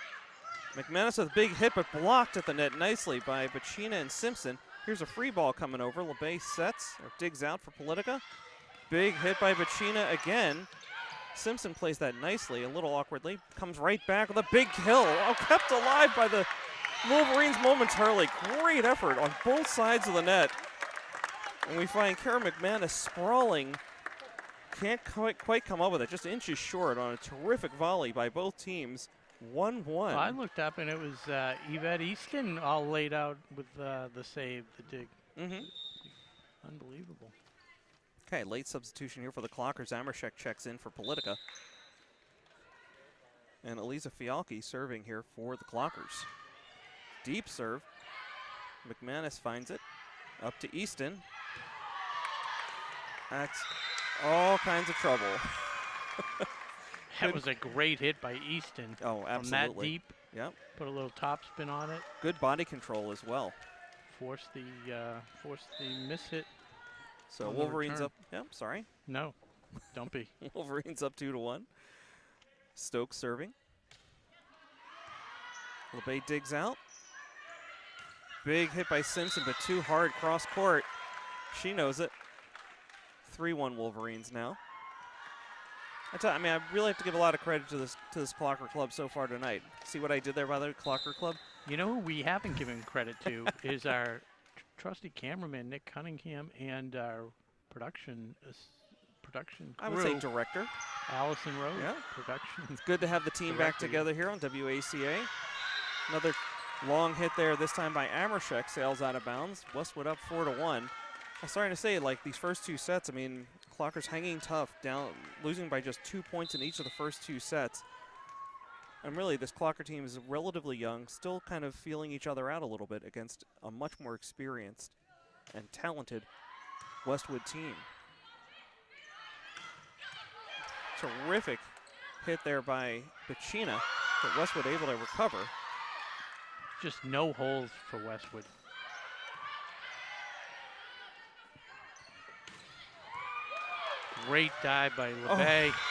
McManus with a big hit, but blocked at the net nicely by Pacina and Simpson. Here's a free ball coming over. LeBay sets or digs out for Politica. Big hit by Pacina again. Simpson plays that nicely, a little awkwardly. Comes right back with a big kill. Oh, kept alive by the Wolverines momentarily. Great effort on both sides of the net. And we find Kara McManus sprawling. Can't quite come up with it. Just inches short on a terrific volley by both teams. 1-1. Well, I looked up and it was Yvette Easton all laid out with the save, the dig. Unbelievable. Okay, late substitution here for the Clockers. Amershek checks in for Politica. And Elisa Fialki serving here for the Clockers. Deep serve. McManus finds it. Up to Easton. That's all kinds of trouble. That was a great hit by Easton. Oh, absolutely. From that deep. Yep. Put a little top spin on it. Good body control as well. Force the miss hit. So Wolverines up. Yep, sorry. No, don't be. Wolverines up 2-1. Stokes serving. LeBay digs out. Big hit by Simpson, but too hard cross court. She knows it. 3-1 Wolverines now. I mean, I really have to give a lot of credit to this Clocker Club so far tonight. See what I did there by the Clocker Club? You know who we haven't given credit to is our trusty cameraman, Nick Cunningham, and our production crew, I would say director. Allison Rose. Yeah. Production. It's good to have the team back together here on WACA. Another long hit there, this time by Amershek, sails out of bounds. Westwood up 4-1. I'm starting to say, like, these first two sets, I mean, Clocker's hanging tough, down, losing by just 2 points in each of the first two sets. And really, this Clocker team is relatively young, still kind of feeling each other out a little bit against a much more experienced and talented Westwood team. Terrific hit there by Bacina, but Westwood able to recover. Just no holes for Westwood. Great dive by LeBay. Oh.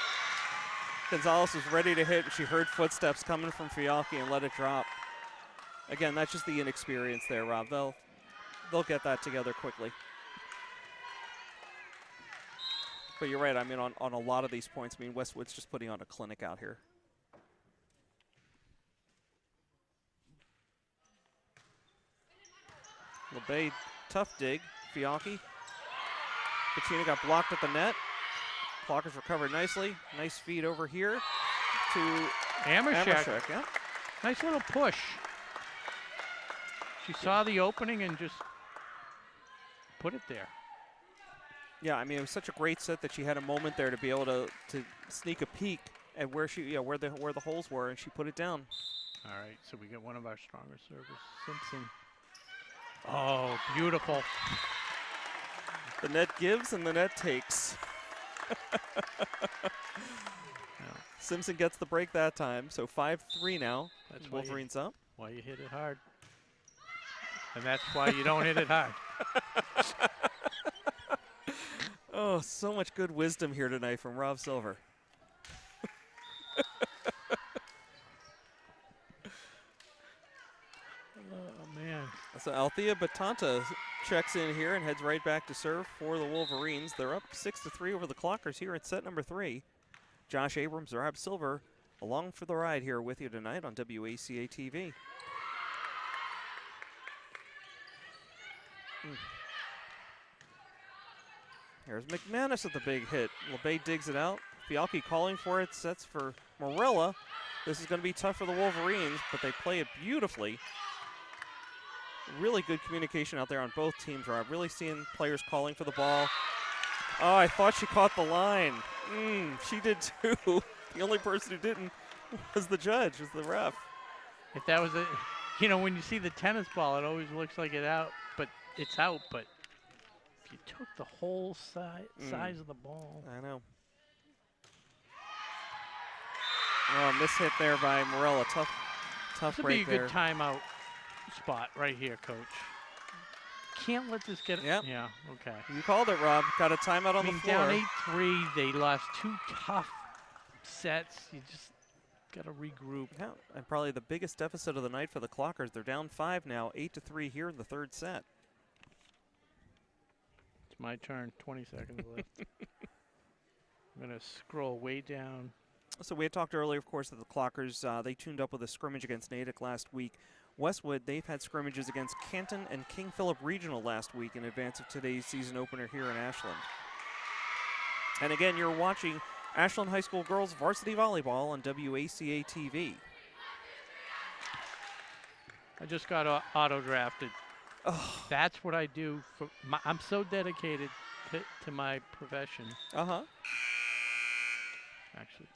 Gonzalez was ready to hit. She heard footsteps coming from Fialchi and let it drop. Again, that's just the inexperience there, Rob. They'll get that together quickly. But you're right. I mean, on a lot of these points, I mean, Westwood's just putting on a clinic out here. LeBay, tough dig. Fialchi. Bacina got blocked at the net. Clockers recovered nicely. Nice feed over here to Amershek. Yeah. Nice little push. She saw the opening and just put it there. Yeah, I mean, it was such a great set that she had a moment there to be able to sneak a peek at where where the holes were, and she put it down. All right, so we get one of our stronger servers, Simpson. Oh, beautiful. The net gives and the net takes. Simpson gets the break that time, so 5-3 now. That's Wolverines up. Why you hit it hard. And that's why you don't hit it hard. Oh, so much good wisdom here tonight from Rob Silver. Oh, man. So Althea Batanta checks in here and heads right back to serve for the Wolverines. They're up 6-3 over the Clockers here at set number 3. Josh Abrams, Rob Silver, along for the ride here with you tonight on WACA-TV. Here's McManus at the big hit. LeBay digs it out. Fialchi calling for it, sets for Morella. This is going to be tough for the Wolverines, but they play it beautifully. Really good communication out there on both teams, Rob. Really seeing players calling for the ball. Oh, I thought she caught the line. She did too. The only person who didn't was the judge, was the ref. If that was you know, when you see the tennis ball, it always looks like it's out, but if you took the whole size of the ball. I know. Oh, miss hit there by Morella. Tough this would break be a good timeout spot right here, Coach. Can't let this get. Yep. Yeah. Okay. You called it, Rob. Got a timeout on the floor. Down 8-3. They lost 2 tough sets. You just got to regroup. Yeah, and probably the biggest deficit of the night for the Clockers. They're down 5 now, 8-3 here in the third set. It's my turn. 20 seconds left. I'm going to scroll way down. So we had talked earlier, of course, that the Clockers, they tuned up with a scrimmage against Natick last week. Westwood, they've had scrimmages against Canton and King Philip Regional last week in advance of today's season opener here in Ashland. And again, you're watching Ashland High School Girls Varsity Volleyball on WACA-TV. I just got auto-drafted. Oh. That's what I do. I'm so dedicated to my profession. Uh-huh. Actually,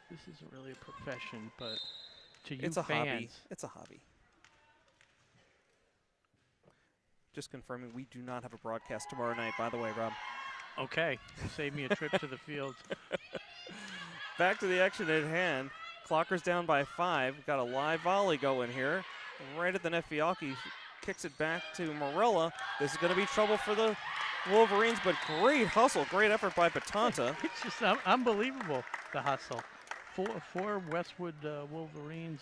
this isn't really a profession, but to you it's a fans. Hobby. It's a hobby. Just confirming we do not have a broadcast tomorrow night, by the way, Rob. Okay. Save me a trip to the fields. back to the action at hand. Clockers down by 5. Got a live volley going here. Right at the net, Fialchi kicks it back to Marilla. This is going to be trouble for the Wolverines, but great hustle, great effort by Patanta. It's just unbelievable, the hustle. Four Westwood Wolverines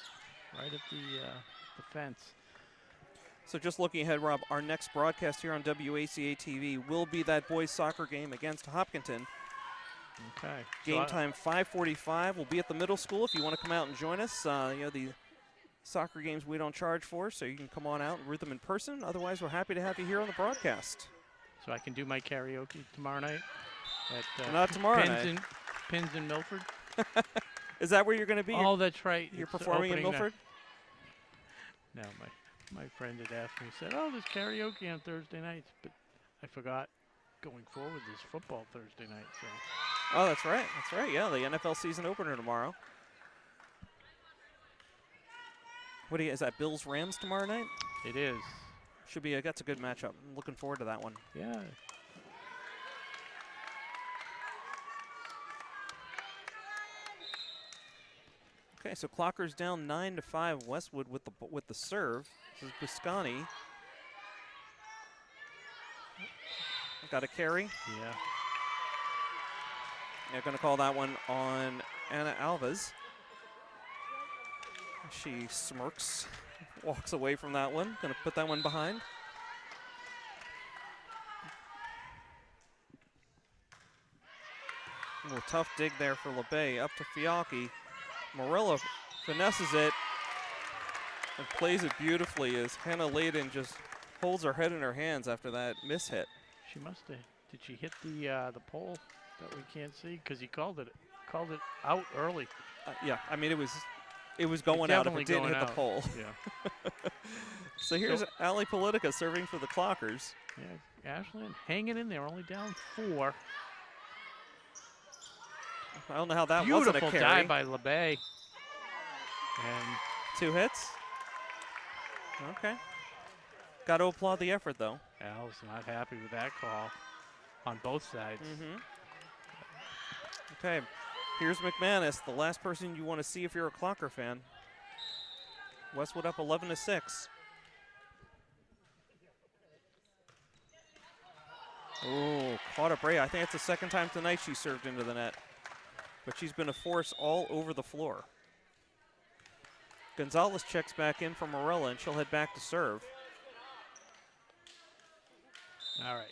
right at the fence. So just looking ahead, Rob, our next broadcast here on WACA-TV will be that boys soccer game against Hopkinton. Okay. Game time 5:45. We'll be at the middle school if you want to come out and join us. The soccer games we don't charge for, so you can come on out and root them in person. Otherwise, we're happy to have you here on the broadcast. So I can do my karaoke tomorrow night? At, Not tomorrow night. Pins in Milford? Is that where you're going to be? Oh, that's right. You're It's performing in opening Milford? No, my friend had asked me, said, oh, there's karaoke on Thursday nights, but I forgot going forward this football Thursday night. So. Oh, that's right. That's right. Yeah, the NFL season opener tomorrow. Is that Bills Rams tomorrow night? It is. Should be. That's a good matchup. I'm looking forward to that one. Yeah. Okay, so Clockers down 9-5. Westwood with the serve. This is Biscani. Got a carry. Yeah. They're going to call that one on Anna Alves. She smirks, walks away from that one. Going to put that one behind. A little tough dig there for LeBay. Up to Fialchi. Morello finesses it and plays it beautifully as Hannah Layden just holds her head in her hands after that mishit. She must have. Did she hit the pole that we can't see? Because he called it out early. Yeah, I mean it was going out if it didn't hit the pole. Yeah. So here's Ali Politica serving for the Clockers. Yeah, Ashland hanging in there, only down 4. I don't know how that Beautiful wasn't a carry. dive by LeBay. And 2 hits. Okay. Got to applaud the effort, though. Al's not happy with that call on both sides. Okay, here's McManus, the last person you want to see if you're a Clocker fan. Westwood up 11-6. Oh, caught up Ray. I think it's the second time tonight she served into the net. But she's been a force all over the floor. Gonzalez checks back in for Morella, and she'll head back to serve. All right.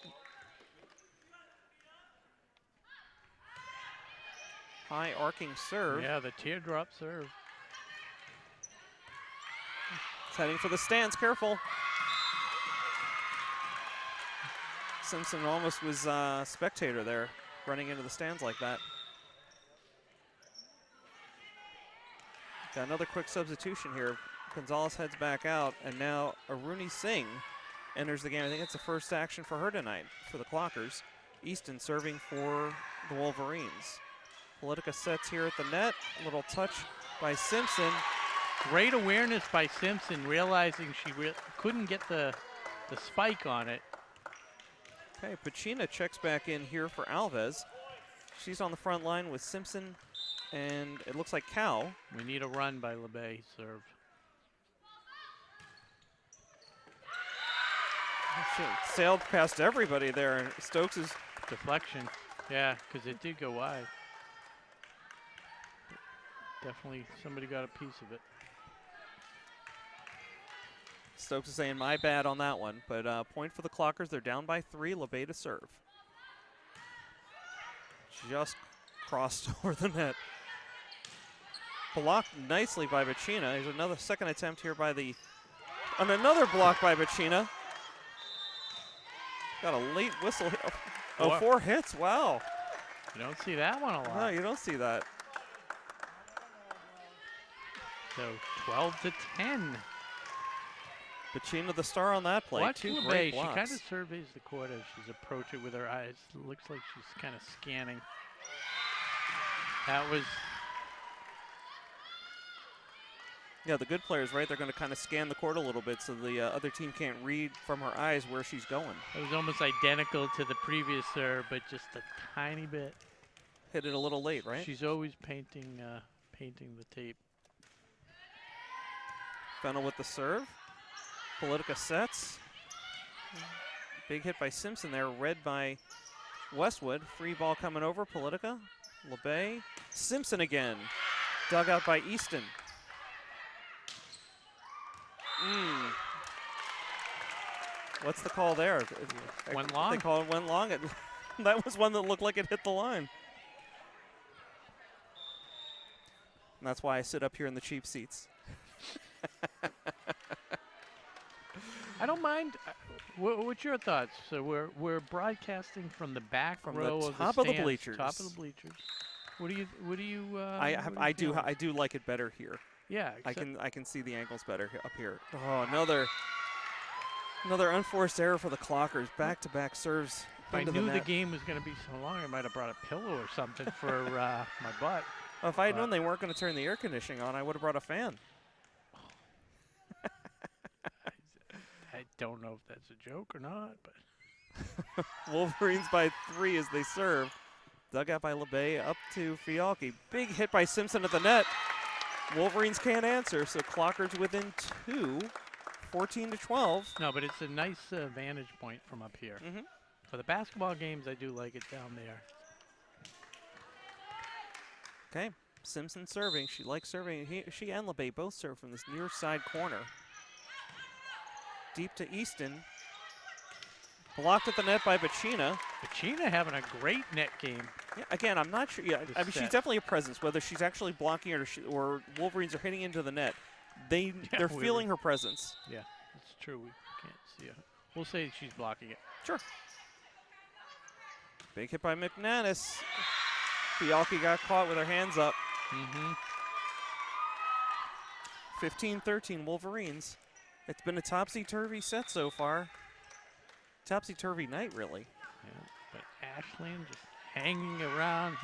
High arcing serve. Yeah, the teardrop serve. It's heading for the stands, careful. Simpson almost was a spectator there, running into the stands like that. Got another quick substitution here. Gonzalez heads back out, and now Aruni Singh enters the game. I think it's the first action for her tonight for the Clockers. Easton serving for the Wolverines. Politica sets here at the net. A little touch by Simpson. Great awareness by Simpson, realizing she couldn't get the spike on it. Okay, Pacina checks back in here for Alves. She's on the front line with Simpson, and it looks like Cow. We need a run by LeBay, serve. She sailed past everybody there, and Stokes is deflection. Yeah, because it did go wide. Definitely somebody got a piece of it. Stokes is saying my bad on that one, but point for the Clockers. They're down by 3. LeBay to serve. Just crossed over the net. Blocked nicely by Bacina. There's another second attempt here by another block by Bacina. Got a late whistle here. Oh, 4 hits, wow. You don't see that one a lot. No, you don't see that. So 12-10. Bacina the star on that play. Watch 2 LeBay. great She blocks. kind of surveys the court as she's approaching with her eyes. Looks like she's kind of scanning. That was. Yeah, the good players, right? They're going to kind of scan the court a little bit so the other team can't read from her eyes where she's going. It was almost identical to the previous serve, but just a tiny bit. hit it a little late, right? She's always painting the tape. Fennel with the serve. Politica sets. Big hit by Simpson there, read by Westwood. Free ball coming over. Politica, LeBay, Simpson again. Dug out by Easton. What's the call there? Went long. They call it went long. That was one that looked like it hit the line. And that's why I sit up here in the cheap seats. I don't mind. What's your thoughts? So we're broadcasting from the back From row the of top the of the stands, bleachers. Top of the bleachers. What do you? I do like it better here. Yeah. I can see the angles better up here. Oh, another unforced error for the Clockers. Back-to-back serves. If I into knew the the net. game was going to be so long, I might have brought a pillow or something for my butt. Well, if I had known they weren't going to turn the air conditioning on, I would have brought a fan. I don't know if that's a joke or not, but Wolverines by 3 as they serve. Dug out by LeBay up to Fialki. Big hit by Simpson at the net. Wolverines can't answer, so Clockers within 2, 14-12. no, but it's a nice vantage point from up here. Mhm. For the basketball games, I do like it down there. Okay, Simpson serving. She likes serving. She and LeBay both serve from this near side corner. Deep to Easton. Blocked at the net by Bacina. Bacina having a great net game. Yeah, again, I'm not sure. Yeah, I mean, she's definitely a presence. Whether she's actually blocking it or Wolverines are hitting into the net, they're feeling her presence. Yeah, it's true. We can't see it. We'll say she's blocking it. Sure. Big hit by McManus. Fialki got caught with her hands up. 15-13 Wolverines. It's been a topsy-turvy set so far. Topsy-turvy night, really. Yeah, but Ashland just hanging around,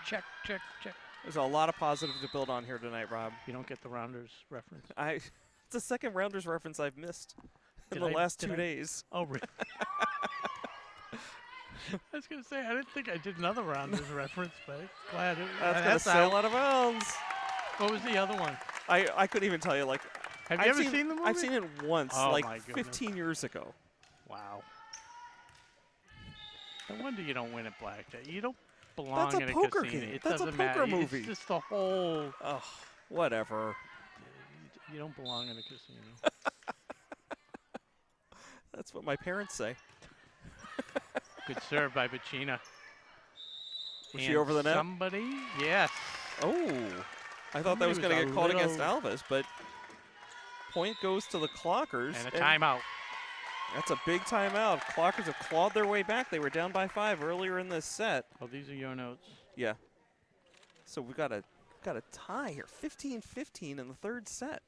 check, check, check. There's a lot of positive to build on here tonight, Rob. You don't get the Rounders reference? It's the second Rounders reference I've missed in the Did I- last did 2 I- days. Oh, really? I was going to say, I didn't think I did another Rounders reference, but glad it That's going to sail out of bounds. What was the other one? I couldn't even tell you. Like, Have you ever seen the movie? I've seen it once, Oh, like my goodness. 15 years ago. Wow. No wonder you don't win at blackjack. You don't belong That's a in a poker casino. game. It That's a doesn't poker matter. movie. It's just the whole. Oh, whatever. You don't belong in a casino. That's what my parents say. Good serve by Bacina. Was she over the net? Somebody, yes. Oh, I thought that was going to get called against Alvis, but point goes to the Clockers. And a timeout. That's a big timeout. Clockers have clawed their way back. They were down by 5 earlier in this set. Oh, these are your notes. Yeah. So we've got a tie here. 15-15 in the third set.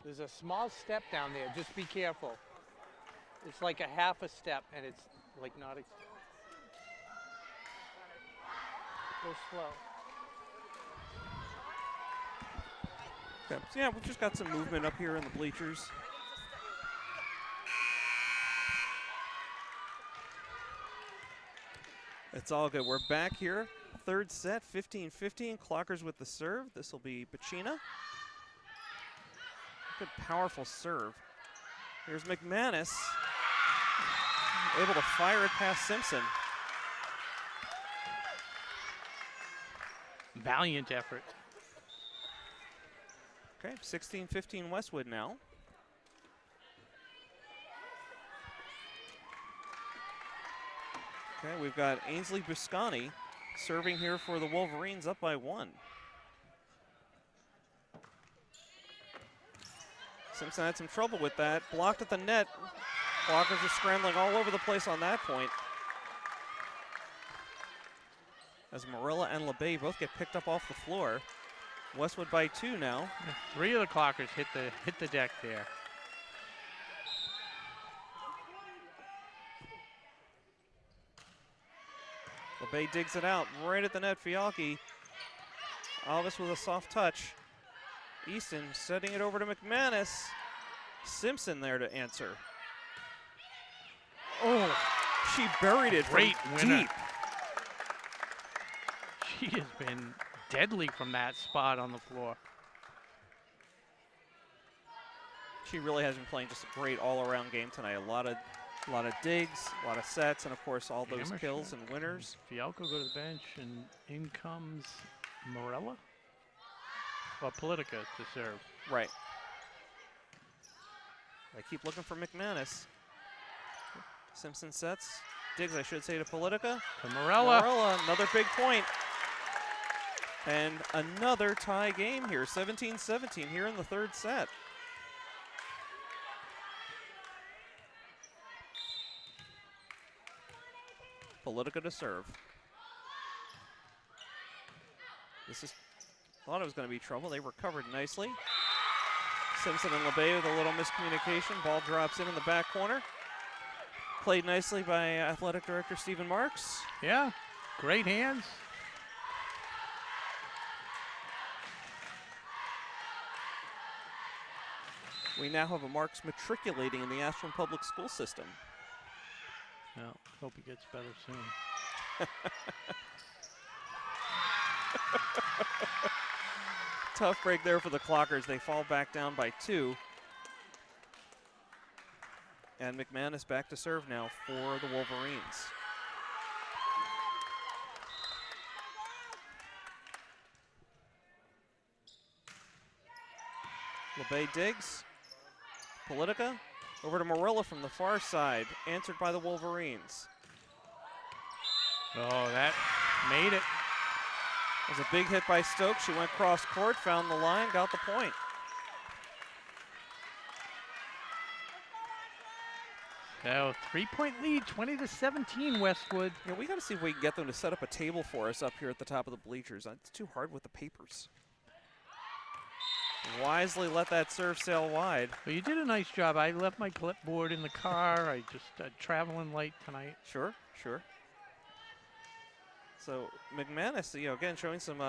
There's a small step down there. Just be careful. It's like a half a step, and it's like not. Go slow. Okay. So yeah, we've just got some movement up here in the bleachers. It's all good. We're back here. Third set, 15-15. Clockers with the serve. This will be Bacina. Good, powerful serve. Here's McManus. Able to fire it past Simpson. Valiant effort. Okay, 16-15 Westwood now. Okay, we've got Ainsley Buscani serving here for the Wolverines, up by 1. Simpson had some trouble with that. Blocked at the net. Blockers are scrambling all over the place on that point. As Marilla and LeBay both get picked up off the floor. Westwood by 2 now. 3 of the Clockers hit the deck there. LeBay digs it out right at the net. Fialki. Alvis with a soft touch. Easton setting it over to McManus. Simpson there to answer. Oh, she buried it from deep. She has been deadly from that spot on the floor. She really has been playing just a great all-around game tonight. A lot of digs, a lot of sets, and of course all those kills and winners. Fialco go to the bench, and in comes Morella. Well, Politica to serve. Right. I keep looking for McManus. Simpson sets. Digs, I should say, to Politica. To Morella. Morella, another big point. And another tie game here, 17-17 here in the third set. Politica to serve. Thought it was going to be trouble. They recovered nicely. Simpson and LeBay with a little miscommunication. Ball drops in the back corner. Played nicely by Athletic Director Stephen Marks. Yeah, great hands. We now have a Marks matriculating in the Ashland Public School system. Well, hope he gets better soon. Tough break there for the Clockers. They fall back down by 2. And McManus back to serve now for the Wolverines. LeBay digs. Politica over to Morella from the far side, answered by the Wolverines. Oh, that made it. It was a big hit by Stokes. She went cross court, found the line, got the point. So 3-point lead, 20-17 Westwood. Yeah, we got to see if we can get them to set up a table for us up here at the top of the bleachers. It's too hard with the papers. Wisely let that serve sail wide. Well, you did a nice job. I left my clipboard in the car. I just traveling late tonight. Sure, sure. So McManus, again showing some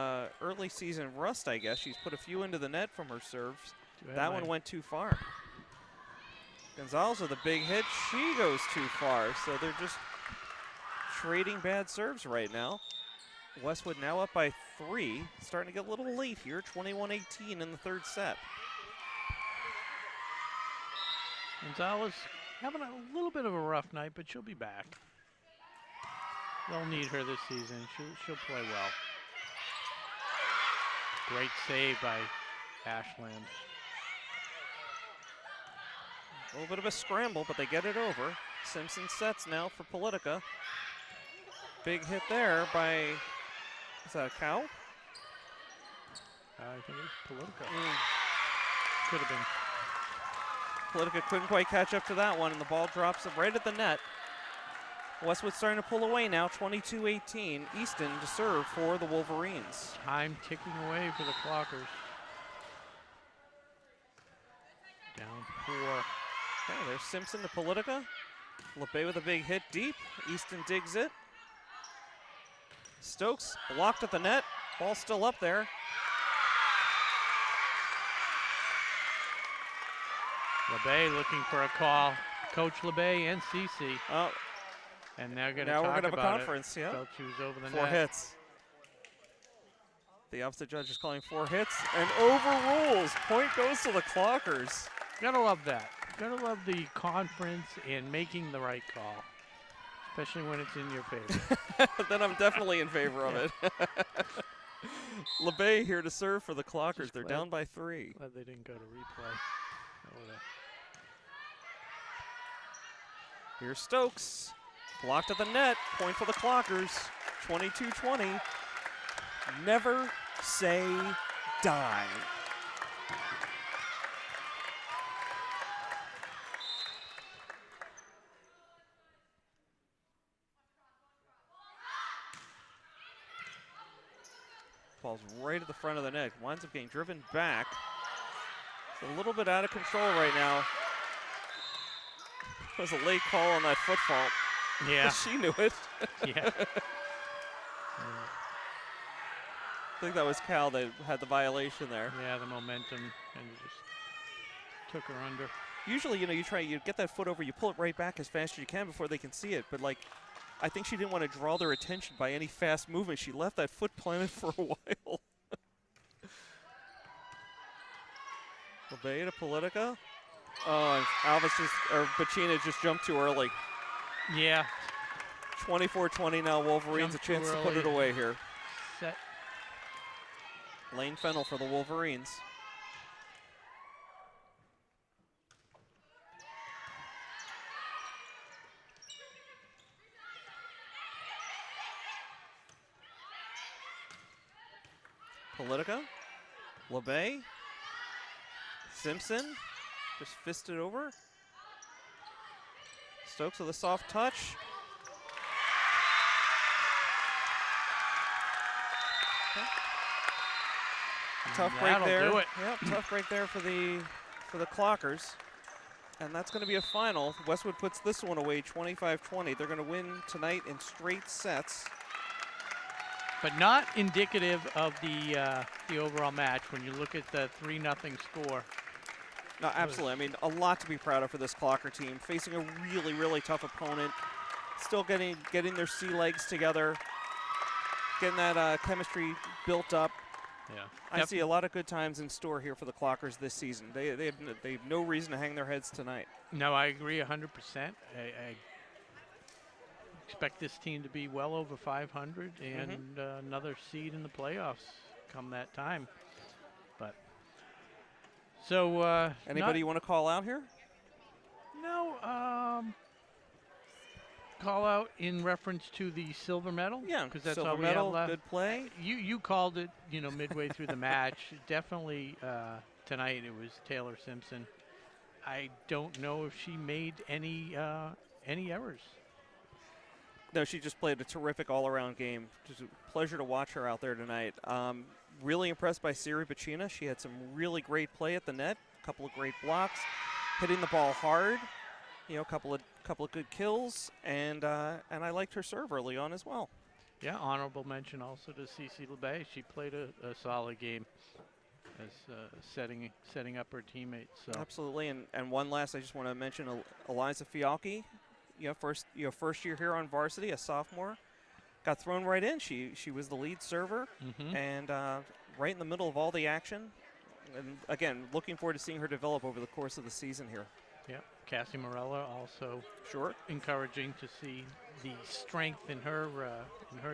early season rust, I guess. She's put a few into the net from her serves. That one went too far. Gonzalez with a big hit. She goes too far. So they're just trading bad serves right now. Westwood now up by 3. Starting to get a little late here. 21-18 in the third set. Gonzalez having a little bit of a rough night, but she'll be back. They'll need her this season. She'll play well. Great save by Ashland. A little bit of a scramble, but they get it over. Simpson sets now for Politica. Big hit there by, is that a cow? I think it was Politica. Could have been. Politica couldn't quite catch up to that one, and the ball drops right at the net. Westwood starting to pull away now, 22-18. Easton to serve for the Wolverines. Time ticking away for the Clockers. Down 4. Okay, there's Simpson to Politica. LeBay with a big hit deep. Easton digs it. Stokes blocked at the net. Ball still up there. LeBay looking for a call. Coach LeBay and CC. Oh. And they're going to now talk we're going to have a about conference, it. yeah. Felt she was over the 4 net. hits. The opposite judge is calling 4 hits and overrules. Point goes to the Clockers. Gotta love that. Gotta love the conference and making the right call, especially when it's in your favor. Then I'm definitely in favor of it. LeBay here to serve for the Clockers. They're down by 3. Glad they didn't go to replay. Here's Stokes. Blocked at the net. Point for the Clockers. 22-20. Never say die. Ball's right at the front of the net. Winds up getting driven back. It's a little bit out of control right now. It was a late call on that foot fault. Yeah. She knew it. Yeah. I think that was Cal that had the violation there. Yeah, the momentum, and it just took her under. Usually, you get that foot over, you pull it right back as fast as you can before they can see it. But, like, I think she didn't want to draw their attention by any fast movement. She left that foot planted for a while. LeBay to Politica. Oh, and Bacina just jumped too early. Yeah. 24-20 now. Wolverines Jumped a chance too to put it early. away here. Set. Lane Fennell for the Wolverines. Politica, LeBay, Simpson, just fisted over. Stokes with a soft touch. Okay. Tough break That'll there. do it. Yep, tough break there for the Clockers. And that's going to be a final. Westwood puts this one away 25-20. They're going to win tonight in straight sets. But not indicative of the overall match when you look at the 3-0 score. No, absolutely. I mean, a lot to be proud of for this Clocker team. Facing a really, really tough opponent. Still getting their sea legs together. Getting that chemistry built up. Yeah. I see a lot of good times in store here for the Clockers this season. They have no reason to hang their heads tonight. No, I agree 100%. I expect this team to be well over 500 and another seed in the playoffs come that time. But so anybody you want to call out here? No, call out in reference to the silver medal. Yeah, because that's silver all we medal, have left. good play. You called it, midway through the match. Definitely tonight it was Taylor Simpson. I don't know if she made any errors. No, she just played a terrific all-around game. Just a pleasure to watch her out there tonight. Really impressed by Siri Bacina. She had some really great play at the net, a couple of great blocks, hitting the ball hard. A couple of good kills, and I liked her serve early on as well. Yeah, honorable mention also to Cece LeBay. She played a solid game as setting up her teammates. So. Absolutely, and one last, I just want to mention Eliza Fialki. First year here on varsity, a sophomore, got thrown right in. She was the lead server, and right in the middle of all the action. And again, looking forward to seeing her develop over the course of the season here. Yeah, Cassie Morella also encouraging to see the strength in her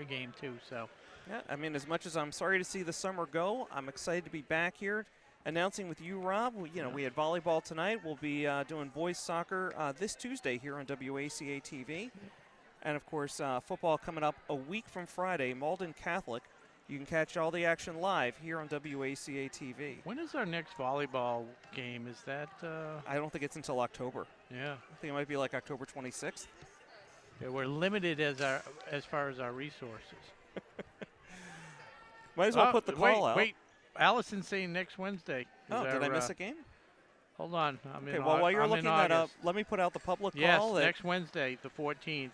game too. So yeah, I mean, as much as I'm sorry to see the summer go, I'm excited to be back here announcing with you, Rob. We had volleyball tonight. We'll be doing boys soccer this Tuesday here on WACA-TV. And, of course, football coming up a week from Friday, Malden Catholic. You can catch all the action live here on WACA-TV. When is our next volleyball game? Is that? I don't think it's until October. Yeah. I think it might be like October 26th. Yeah, we're limited as far as our resources. Might as well put the call out. Wait. Allison's saying next Wednesday. Did I miss a game? Hold on. While you're looking that up, let me put out the public call. Yes, next Wednesday, the 14th.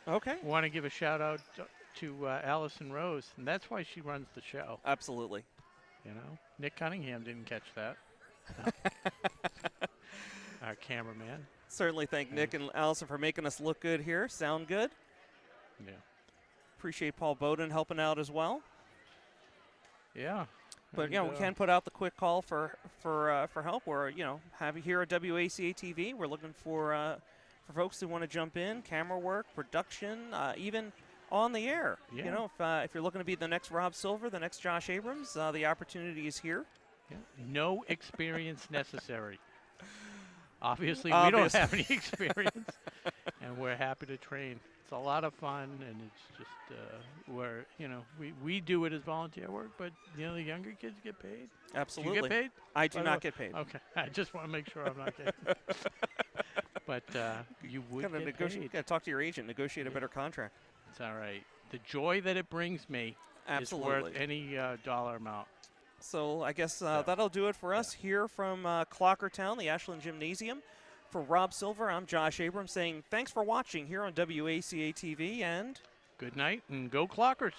Okay. Want to give a shout out to Allison Rose, and that's why she runs the show. Absolutely. Nick Cunningham didn't catch that. Our cameraman. Certainly thank Nick and Allison for making us look good here. Sound good? Yeah. Appreciate Paul Bowden helping out as well. Yeah. But we can put out the quick call for help. We're have you here at WACA-TV. We're looking for folks who want to jump in, camera work, production, even on the air. Yeah. If you're looking to be the next Rob Silver, the next Josh Abrams, the opportunity is here. Yeah. No experience necessary. Obviously, we don't have any experience, and we're happy to train. It's a lot of fun, and it's just we do it as volunteer work, but the younger kids get paid. Absolutely. Do you get paid? I do not get paid. Okay, I just want to make sure I'm not getting. But you would get paid. You got to talk to your agent, negotiate a better contract. It's all right. The joy that it brings me is worth any dollar amount. So I guess that'll do it for us here from Clockertown, the Ashland Gymnasium. For Rob Silver, I'm Josh Abrams saying thanks for watching here on WACA-TV and good night and go Clockers.